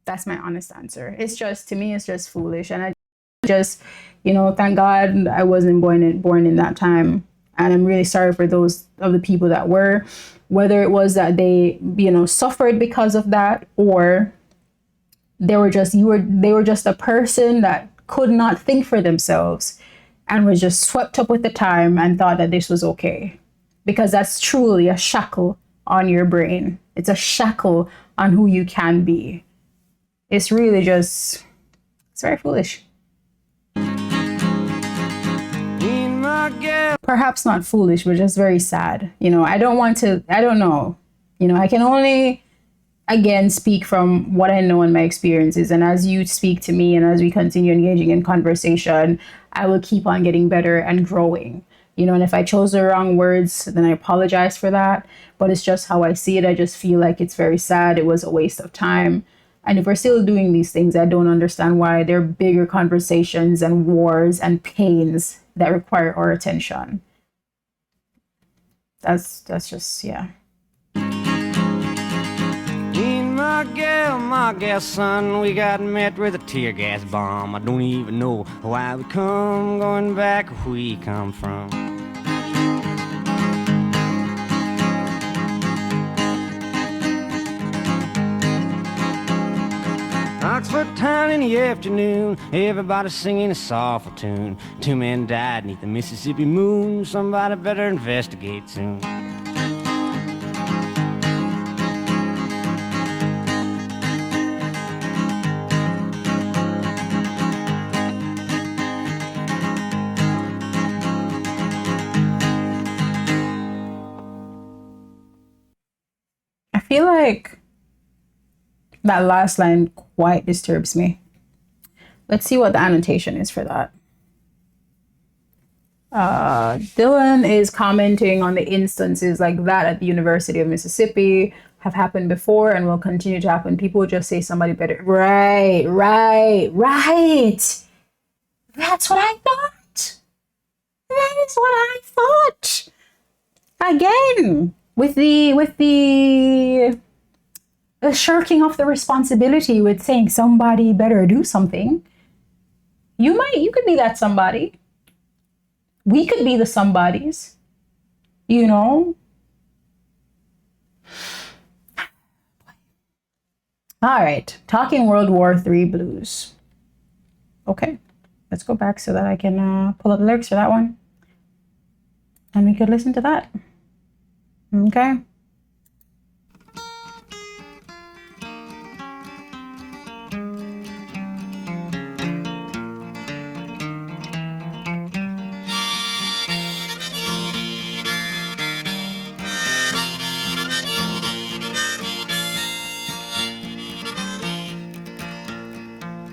That's my honest answer. To me, it's just foolish. And I just, thank God I wasn't born in that time. And I'm really sorry for those of the people that were, whether it was that they, suffered because of that, or they were just a person that could not think for themselves and was just swept up with the time and thought that this was okay. Because that's truly a shackle on your brain. It's a shackle on who you can be. It's really just, it's very foolish. Perhaps not foolish, but just very sad. I don't know. I can only, again, speak from what I know and my experiences. And as you speak to me and as we continue engaging in conversation, I will keep on getting better and growing. And if I chose the wrong words, then I apologize for that. But it's just how I see it. I just feel like it's very sad. It was a waste of time. And if we're still doing these things, I don't understand why there are bigger conversations and wars and pains that require our attention. That's just, yeah. Me and my gal, son, we got met with a tear gas bomb. I don't even know why we come, going back where we come from. Oxford town in the afternoon, everybody singing a soulful tune. 2 men died 'neath the Mississippi moon, somebody better investigate soon. I feel like that last line quite disturbs me. Let's see what the annotation is for that. Dylan is commenting on the instances like that at the University of Mississippi have happened before and will continue to happen. People just say somebody better. Right. That's what I thought. That is what I thought. Again, with the shirking off the responsibility with saying somebody better do something. You could be that somebody. We could be the somebodies, All right, Talking World War III Blues. Okay, let's go back so that I can pull up the lyrics for that one. And we could listen to that. Okay.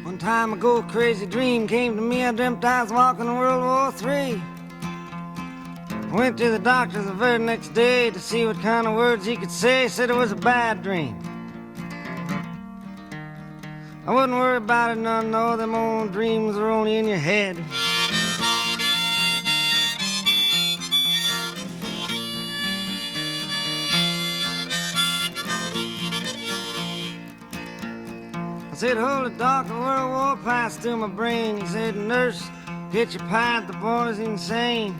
One time ago, a crazy dream came to me. I dreamt I was walking in World War III. I went to the doctor the very next day to see what kind of words he could say. Said it was a bad dream. I wouldn't worry about it none, no, them old dreams are only in your head. I said, hold it, doctor, World War passed through my brain. He said, nurse, get your pad, the boy's insane.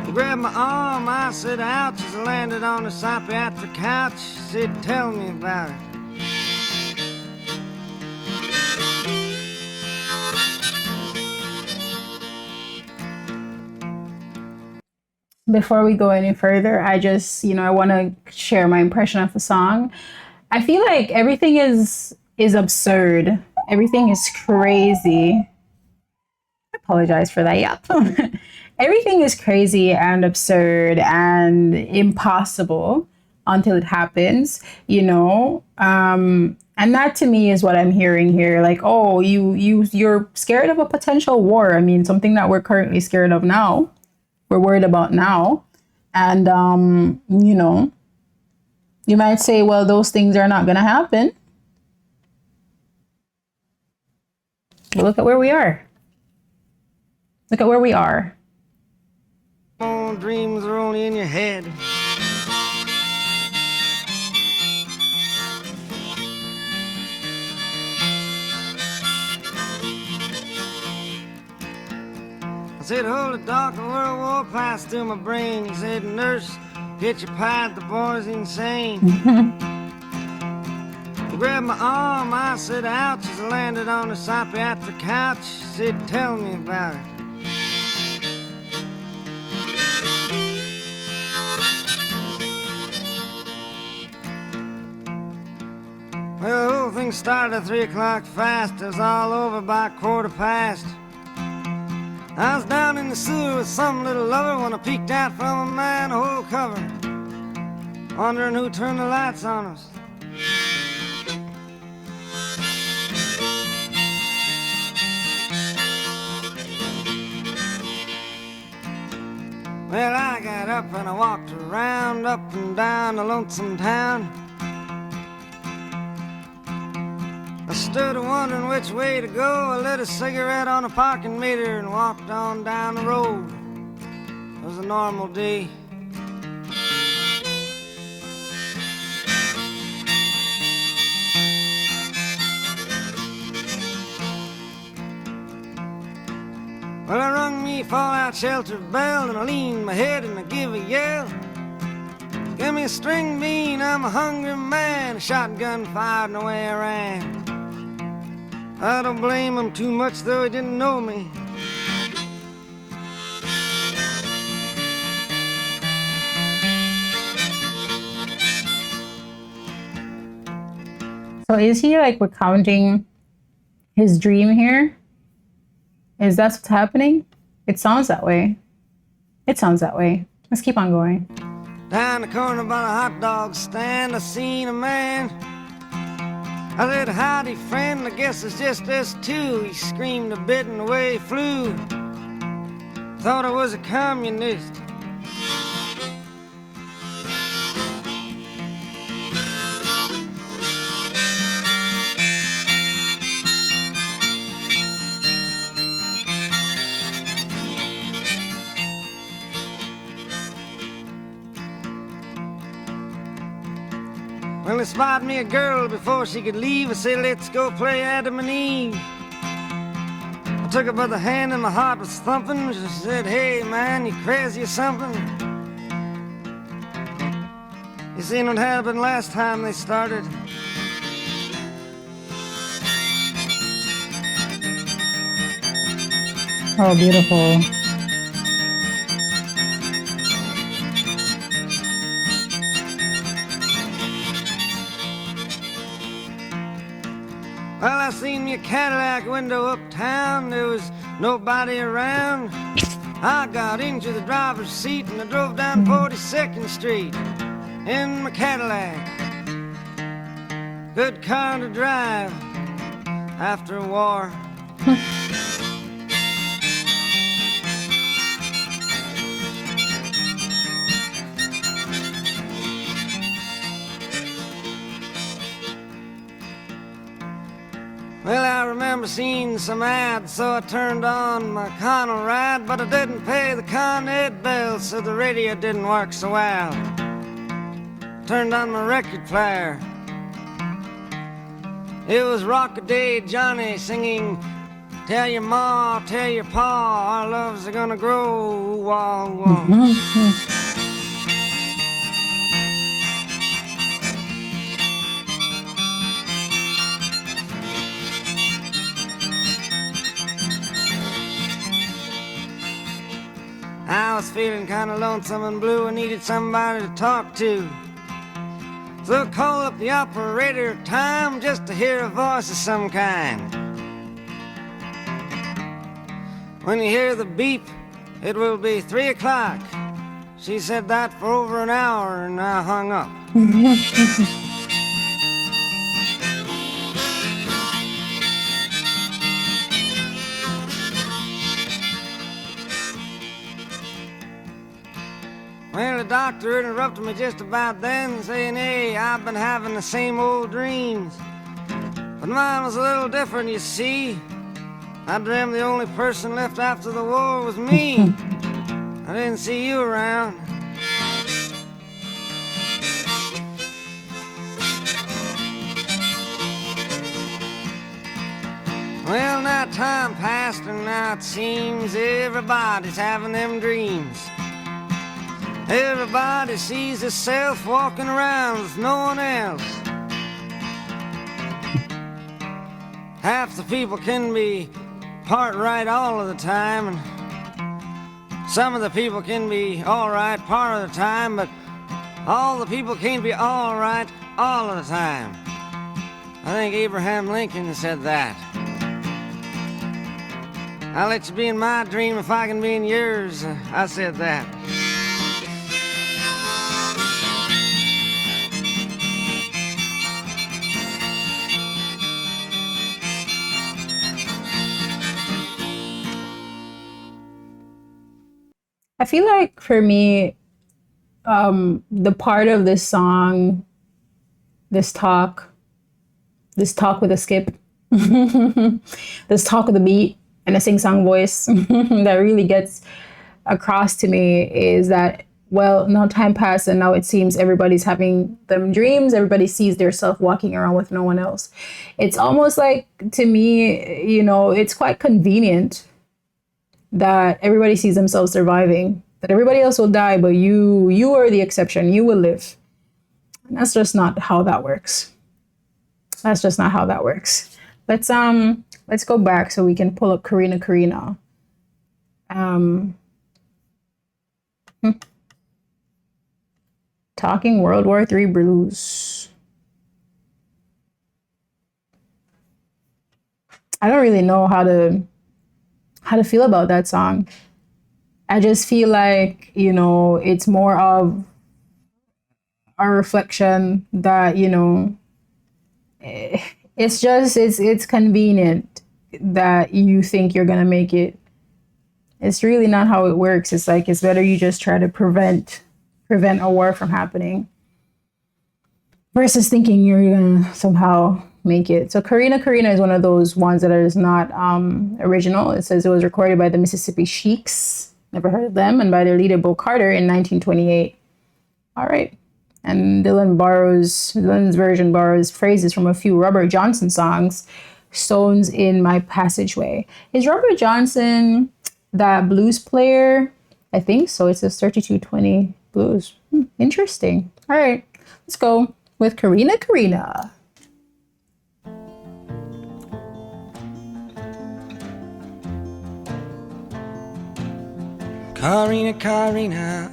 He grabbed my arm, I said, ouch, as I landed on the psychiatric couch. He said, tell me about it. Before we go any further, I just, I want to share my impression of the song. I feel like everything is absurd. Everything is crazy. I apologize for that. Yeah. Everything is crazy and absurd and impossible until it happens, and that to me is what I'm hearing here. Like, oh, you're scared of a potential war. I mean, something that we're currently scared of now. We're worried about now. And, you might say, well, those things are not going to happen. But look at where we are. Look at where we are. All dreams are only in your head. I said, hold it, doctor, World War passed through my brain. He said, nurse, get your pad, the boy's insane. He grabbed my arm, I said, ouch, as I landed on the psychiatric couch. He said, tell me about it. Well, the whole thing started at 3 o'clock fast. It was all over by 1:15. I was down in the sewer with some little lover when I peeked out from a manhole cover, wondering who turned the lights on us. Well, I got up and I walked around, up and down the lonesome town. I stood wondering which way to go. I lit a cigarette on a parking meter and walked on down the road. It was a normal day. Well, I rung me fallout shelter bell and I leaned my head and I give a yell. Give me a string bean, I'm a hungry man. A shotgun fired and away I ran. I don't blame him too much, though he didn't know me. So is he like recounting his dream here? Is that what's happening? It sounds that way. It sounds that way. Let's keep on going. Down the corner by the hot dog stand, I seen a man. I said, howdy, friend, I guess it's just us two. He screamed a bit and away he flew. Thought I was a communist. Well, they spotted me a girl before she could leave. I said, let's go play Adam and Eve. I took her by the hand and my heart was thumping. She said, hey, man, you crazy or something? You seen what happened last time they started? Oh, beautiful. Well, I seen me a Cadillac window uptown. There was nobody around. I got into the driver's seat and I drove down 42nd Street in my Cadillac. Good car to drive after a war. Well, I remember seeing some ads, so I turned on my Connell ride, but I didn't pay the Con Ed bill, so the radio didn't work so well. Turned on my record player. It was Rock-a-Day Johnny singing, "Tell your ma, tell your pa, our loves are gonna grow." Wah, wah. I was feeling kinda lonesome and blue. I needed somebody to talk to. So I called up the operator time just to hear a voice of some kind. When you hear the beep, it will be 3 o'clock. She said that for over an hour and I hung up. Well, the doctor interrupted me just about then, saying, "Hey, I've been having the same old dreams. But mine was a little different, you see. I dreamed the only person left after the war was me. I didn't see you around." Well, now time passed and now it seems everybody's having them dreams. Everybody sees herself walking around with no one else. Half the people can be part right all of the time, and some of the people can be all right part of the time, but all the people can't be all right all of the time. I think Abraham Lincoln said that. I'll let you be in my dream if I can be in yours. I said that. I feel like for me, the part of this song, this talk with a skip, this talk with a beat and a sing-song voice that really gets across to me is that, well, now time passed and now it seems everybody's having them dreams. Everybody sees their self walking around with no one else. It's almost like, to me, you know, it's quite convenient that everybody sees themselves surviving, that everybody else will die, but you are the exception. You will live. And that's just not how that works. That's just not how that works. Let's go back so we can pull up Corina Corina. Talking World War III blues. I don't really know how to feel about that song. I just feel like, you know, it's more of a reflection that, you know, it's convenient that you think you're gonna make it. It's really not how it works. It's like, it's better you just try to prevent a war from happening versus thinking you're gonna somehow make it. So Corina Corina is one of those ones that is not original. It says it was recorded by the Mississippi Sheiks, never heard of them, and by their leader Bo Carter in 1928. All right. And Dylan's version borrows phrases from a few Robert Johnson songs, Stones in My Passageway. Is Robert Johnson that blues player? I think so. It says 3220 blues. Interesting. All right. Let's go with Corina Corina. Corina, Corina,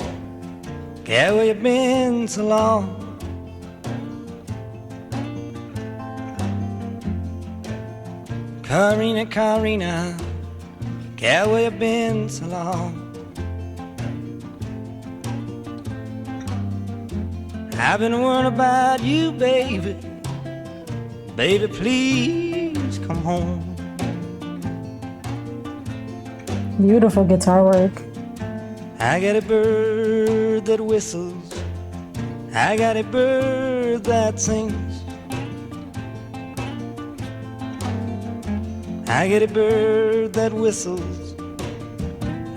girl, where you been so long? Corina, Corina, girl, where you been so long? I've been worrying about you, baby. Baby, please come home. Beautiful guitar work. I got a bird that whistles. I got a bird that sings. I got a bird that whistles.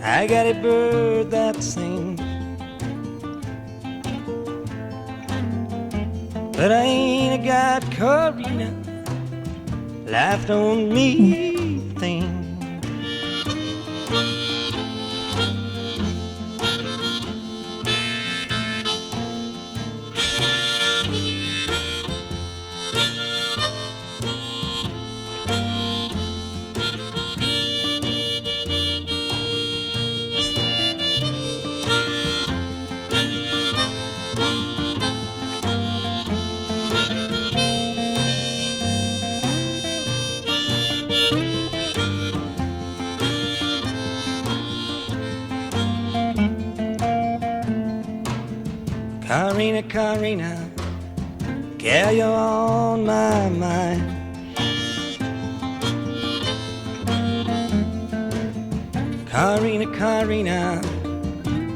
I got a bird that sings. But I ain't got Corina. Life don't mean things. Corina, Corina, girl, you're on my mind. Corina, Corina,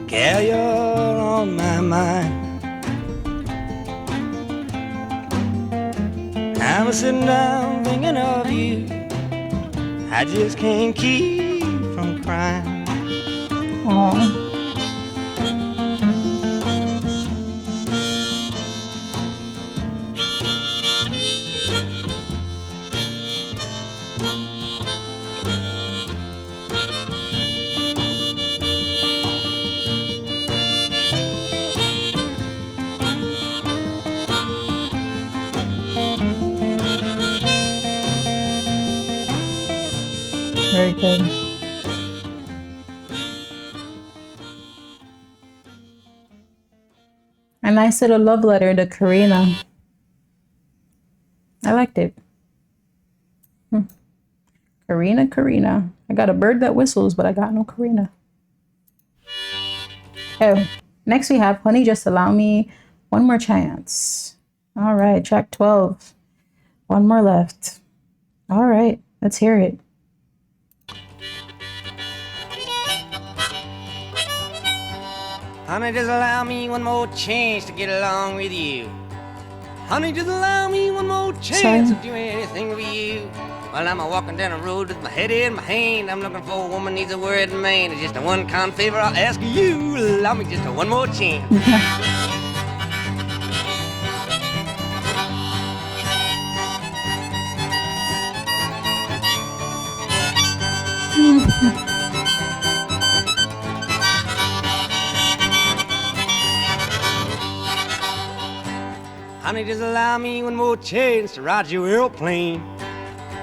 girl, you're on my mind. I'm sitting down thinking of you. I just can't keep from crying. Aww. Very good. A nice little love letter to Corina. I liked it. Corina, Corina. I got a bird that whistles, but I got no Corina. Oh, next we have Honey, Just Allow Me One More Chance. All right, track 12. One more left. All right, let's hear it. Honey, just allow me one more chance to get along with you. Honey, just allow me one more chance to do anything with you. While I'm walking down the road with my head in my hand, I'm looking for a woman needs a word man. It's just a one kind favor I'll ask you. Allow me just a one more chance. Honey, just allow me one more chance to ride your airplane.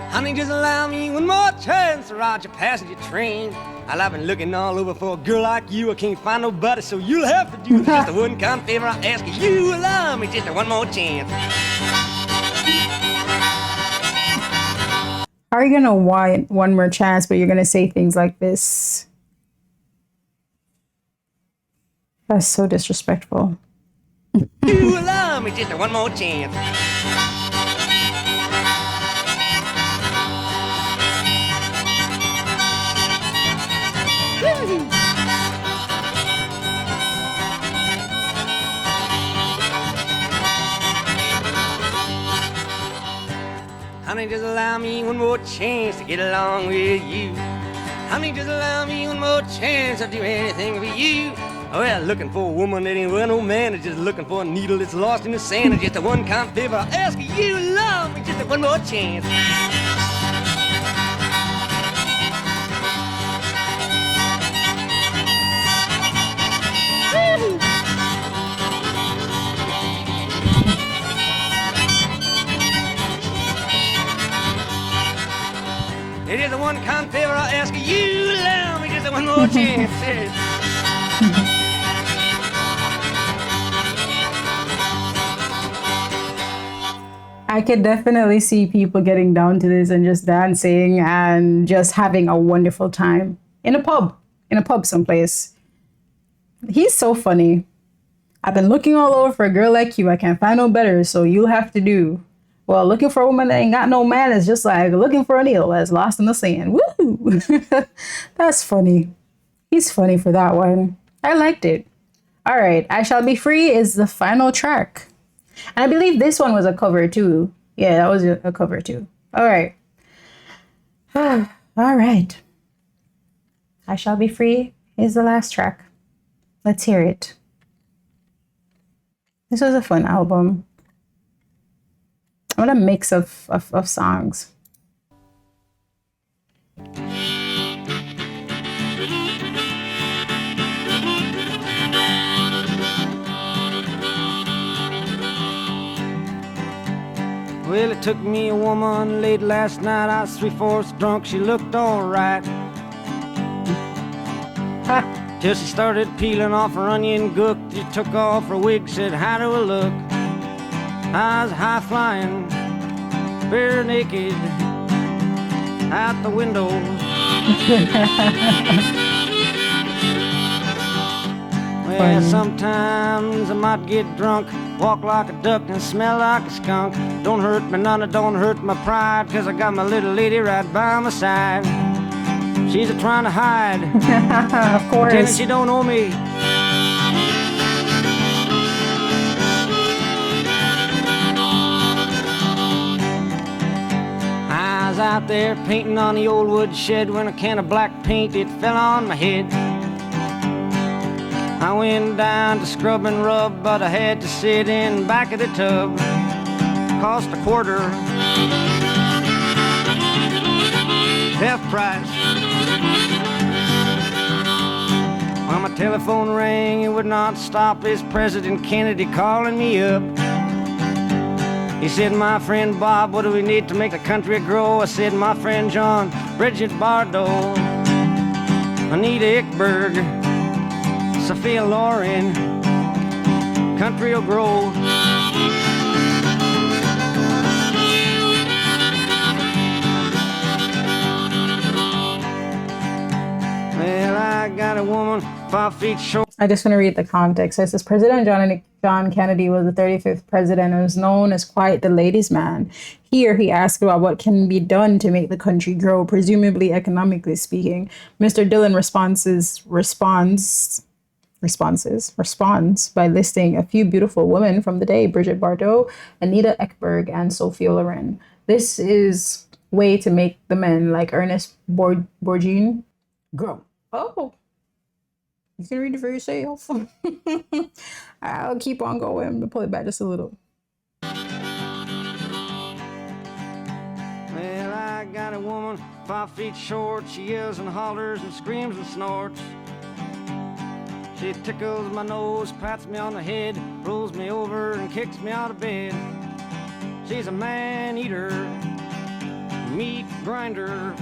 Honey, just allow me one more chance to ride your passenger train. Well, I've been looking all over for a girl like you. I can't find nobody, so you'll have to do just a one kind favor I ask you. Allow me just a one more chance. How are you gonna want one more chance, but you're gonna say things like this? That's so disrespectful. You allow me just a one more chance. Honey, just allow me one more chance to get along with you. Honey, just allow me one more chance to do anything for you. Well, looking for a woman that ain't well no man, is just looking for a needle that's lost in the sand. It's just a one kind favor I ask you, allow me just a one more chance. one kind favor I ask you, allow me just one more chance. I could definitely see people getting down to this and just dancing and just having a wonderful time in a pub someplace. He's so funny. I've been looking all over for a girl like you. I can't find no better, so you'll have to do. Well, looking for a woman that ain't got no man is just like looking for a needle that's lost in the sand. Woo! That's funny. He's funny for that one. I liked it. All right, I Shall Be Free is the final track. And I believe this one was a cover too. Yeah, that was a cover too. All right. All right. I Shall Be Free is the last track. Let's hear it. This was a fun album. What a mix of songs. Well, it took me a woman late last night. I was 3/4 drunk. She looked all right. Till she started peeling off her onion gook. She took off her wig, said, how do I look? I was high flying, bare naked, out the window. Well, sometimes I might get drunk, walk like a duck and smell like a skunk. Don't hurt me none, it don't hurt my pride, 'cause I got my little lady right by my side. She's a trying to hide, of course, pretending she don't know me. I was out there painting on the old wood shed when a can of black paint, it fell on my head. I went down to scrub and rub, but I had to sit in back of the tub. Cost a quarter, half price. When my telephone rang, it would not stop. It's President Kennedy calling me up. He said, my friend Bob, what do we need to make the country grow? I said, my friend John, Bridget Bardot, Anita Ekberg, Sophia Loren, country will grow. Well, I got a woman 5 feet short. I just want to read the context. It says President John Kennedy was the 35th president and was known as quite the ladies' man. Here he asked about what can be done to make the country grow, presumably economically speaking. Mr. Dillon responds by listing a few beautiful women from the day: Bridget Bardot, Anita Ekberg, and Sophia Loren. This is way to make the men like Ernest Borgnine grow. Oh, you can read it for yourself. I'll keep on going, but pull it back just a little. Well, I got a woman 5 feet short. She yells and hollers and screams and snorts. She tickles my nose, pats me on the head, rolls me over and kicks me out of bed. She's a man-eater, meat grinder,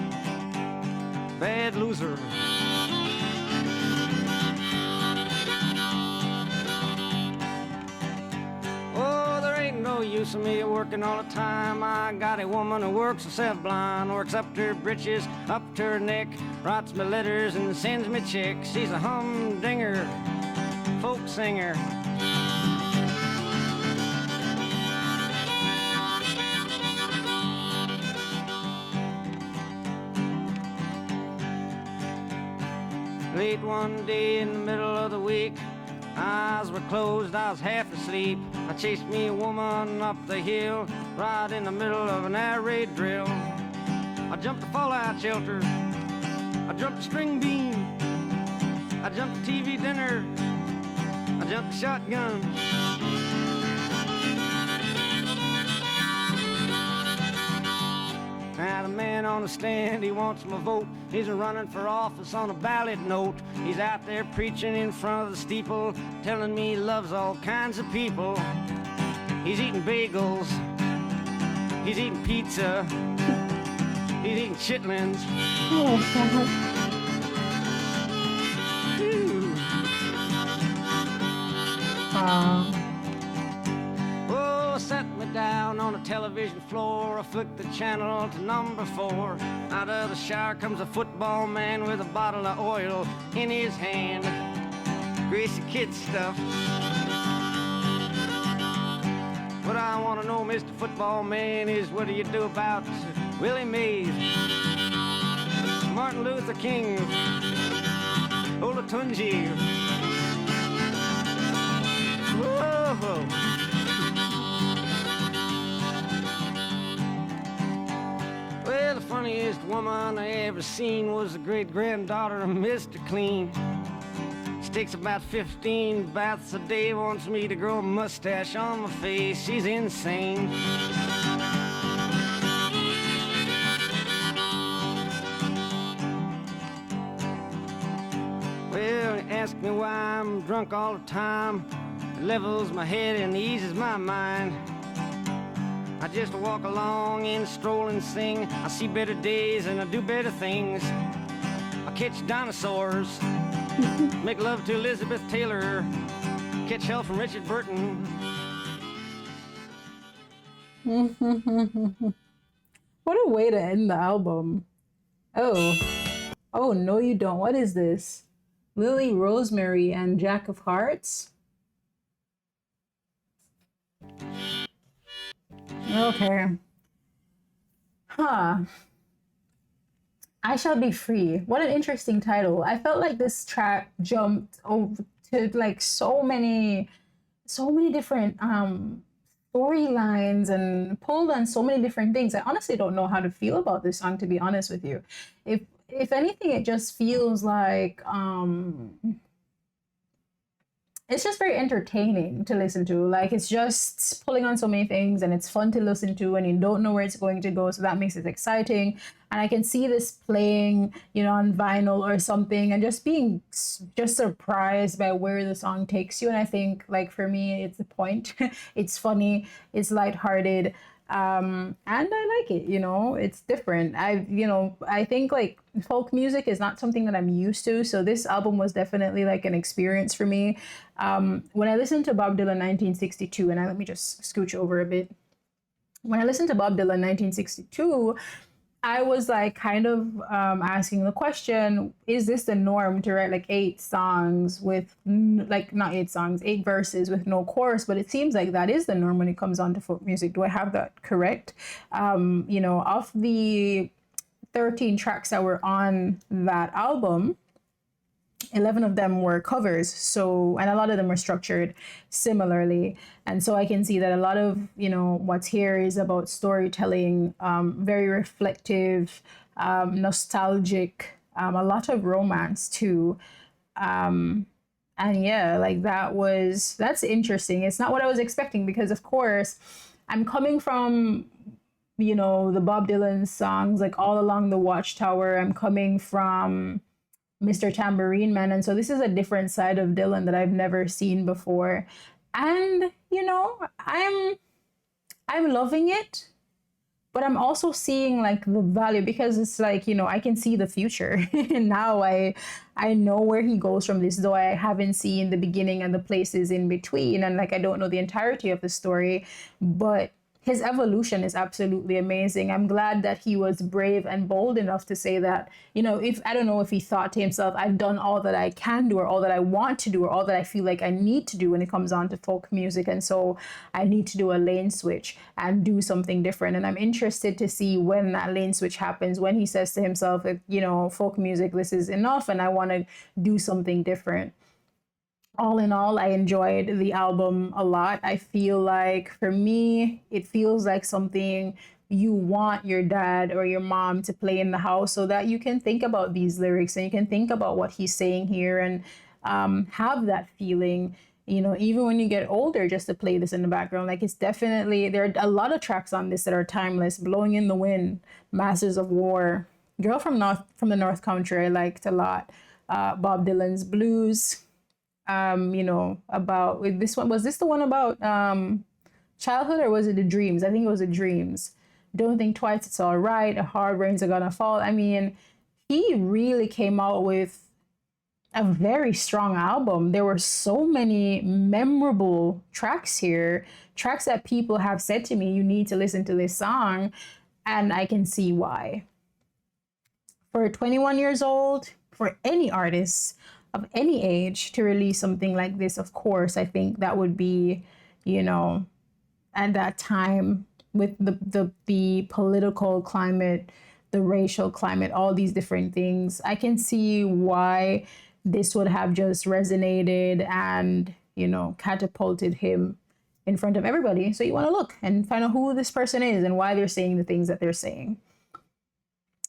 bad loser. Oh, there ain't no use of me working all the time. I got a woman who works herself blind, works up to her britches, up to her neck, writes me letters and sends me checks. She's a humdinger, folk singer. Late one day in the middle of the week, eyes were closed, I was half asleep. I chased me a woman up the hill, right in the middle of an air raid drill. I jumped a fallout shelter, I jumped a string beam, I jumped a TV dinner, I jumped a shotgun. Now the man on the stand, he wants my vote. He's running for office on a ballot note. He's out there preaching in front of the steeple, telling me he loves all kinds of people. He's eating bagels, he's eating pizza, He's eating chitlins. Oh, God. Oh, set me down on a television floor. I flicked the channel to number 4. Out of the shower comes a football man with a bottle of oil in his hand. Greasy kid stuff. What I want to know, Mr. Football Man, is what do you do about Willie Mays, Martin Luther King, Olatunji? Whoa. Well, the funniest woman I ever seen was the great-granddaughter of Mr. Clean. She takes about 15 baths a day, wants me to grow a mustache on my face. She's insane. Well, you ask me why I'm drunk all the time. It levels my head and eases my mind. I just walk along and stroll and sing. I see better days and I do better things. I catch dinosaurs, make love to Elizabeth Taylor, catch hell from Richard Burton. What a way to end the album. Oh. Oh, no, you don't. What is this? Lily Rosemary and Jack of Hearts? Okay. Huh. I Shall Be Free. What an interesting title. I felt like this track jumped over to like so many different storylines and pulled on so many different things. I honestly don't know how to feel about this song, to be honest with you. If anything, it just feels like it's just very entertaining to listen to. Like, it's just pulling on so many things and it's fun to listen to and you don't know where it's going to go. So that makes it exciting. And I can see this playing, on vinyl or something and just being just surprised by where the song takes you. And I think, like, for me, it's the point. It's funny. It's lighthearted. And I like it, it's different. I think like folk music is not something that I'm used to. So this album was definitely like an experience for me. When I listened to Bob Dylan 1962, and let me just scooch over a bit. When I listened to Bob Dylan 1962, I was like kind of asking the question, is this the norm to write like 8 songs with not 8 songs, 8 verses with no chorus? But it seems like that is the norm when it comes on to folk music. Do I have that correct? Of the 13 tracks that were on that album, 11 of them were covers. So, and a lot of them were structured similarly. And so I can see that a lot of, what's here is about storytelling, very reflective, nostalgic, a lot of romance too. And yeah, like that's interesting. It's not what I was expecting because of course I'm coming from, the Bob Dylan songs, like All Along the Watchtower. I'm coming from Mr. Tambourine Man. And so this is a different side of Dylan that I've never seen before. And, I'm loving it, but I'm also seeing like the value because it's like, I can see the future. Now I know where he goes from this, though I haven't seen the beginning and the places in between. And like, I don't know the entirety of the story, but his evolution is absolutely amazing. I'm glad that he was brave and bold enough to say that, if I don't know if he thought to himself, I've done all that I can do or all that I want to do or all that I feel like I need to do when it comes on to folk music. And so I need to do a lane switch and do something different. And I'm interested to see when that lane switch happens, when he says to himself, folk music, this is enough and I want to do something different. All in all, I enjoyed the album a lot. I feel like for me, it feels like something you want your dad or your mom to play in the house so that you can think about these lyrics and you can think about what he's saying here and have that feeling, even when you get older, just to play this in the background. Like, it's definitely, there are a lot of tracks on this that are timeless. Blowing in the Wind, Masters of War, Girl from the North Country, I liked a lot. Bob Dylan's Blues. About this one, was this the one about childhood or was it the dreams? I think it was the dreams. Don't Think Twice, It's All Right, Hard Rains Are Gonna Fall. I mean, he really came out with a very strong album. There were so many memorable tracks here, tracks that people have said to me, you need to listen to this song, and I can see why. For 21 years old, for any artist of any age to release something like this, of course, I think that would be, you know, at that time with the political climate, the racial climate, all these different things, I can see why this would have just resonated and, catapulted him in front of everybody. So you want to look and find out who this person is and why they're saying the things that they're saying.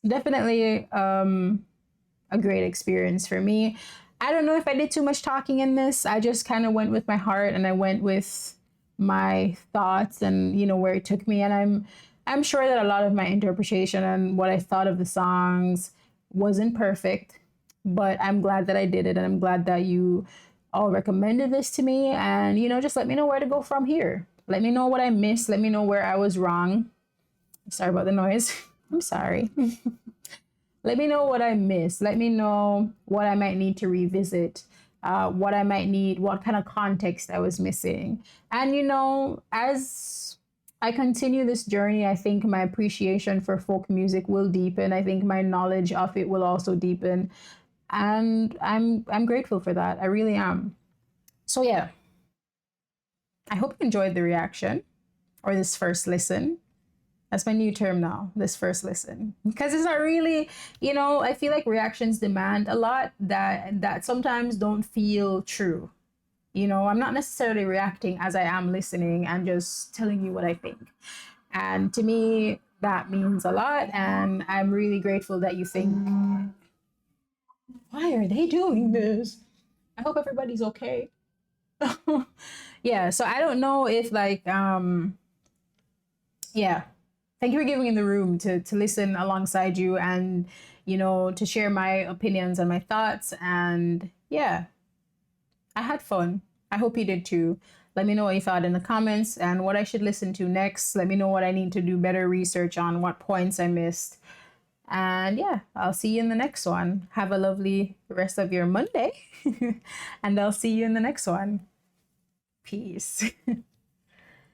Definitely a great experience for me. I don't know if I did too much talking in this. I just kind of went with my heart and I went with my thoughts and where it took me, and I'm sure that a lot of my interpretation and what I thought of the songs wasn't perfect, but I'm glad that I did it, and I'm glad that you all recommended this to me, and just let me know where to go from here. Let me know what I missed. Let me know where I was wrong. Sorry about the noise. I'm sorry. Let me know what I missed. Let me know what I might need to revisit, what I might need, what kind of context I was missing. And, as I continue this journey, I think my appreciation for folk music will deepen. I think my knowledge of it will also deepen. And I'm grateful for that. I really am. So yeah, I hope you enjoyed the reaction or this first listen. That's my new term now, this first listen. Because it's not really, I feel like reactions demand a lot that sometimes don't feel true. I'm not necessarily reacting as I am listening and just telling you what I think. And to me, that means a lot. And I'm really grateful that you think, why are they doing this? I hope everybody's okay. Yeah, so I don't know if yeah, thank you for giving me the room to listen alongside you and to share my opinions and my thoughts. And yeah, I had fun. I hope you did too. Let me know what you thought in the comments and what I should listen to next. Let me know what I need to do better research on, what points I missed. And yeah, I'll see you in the next one. Have a lovely rest of your Monday. And I'll see you in the next one. Peace.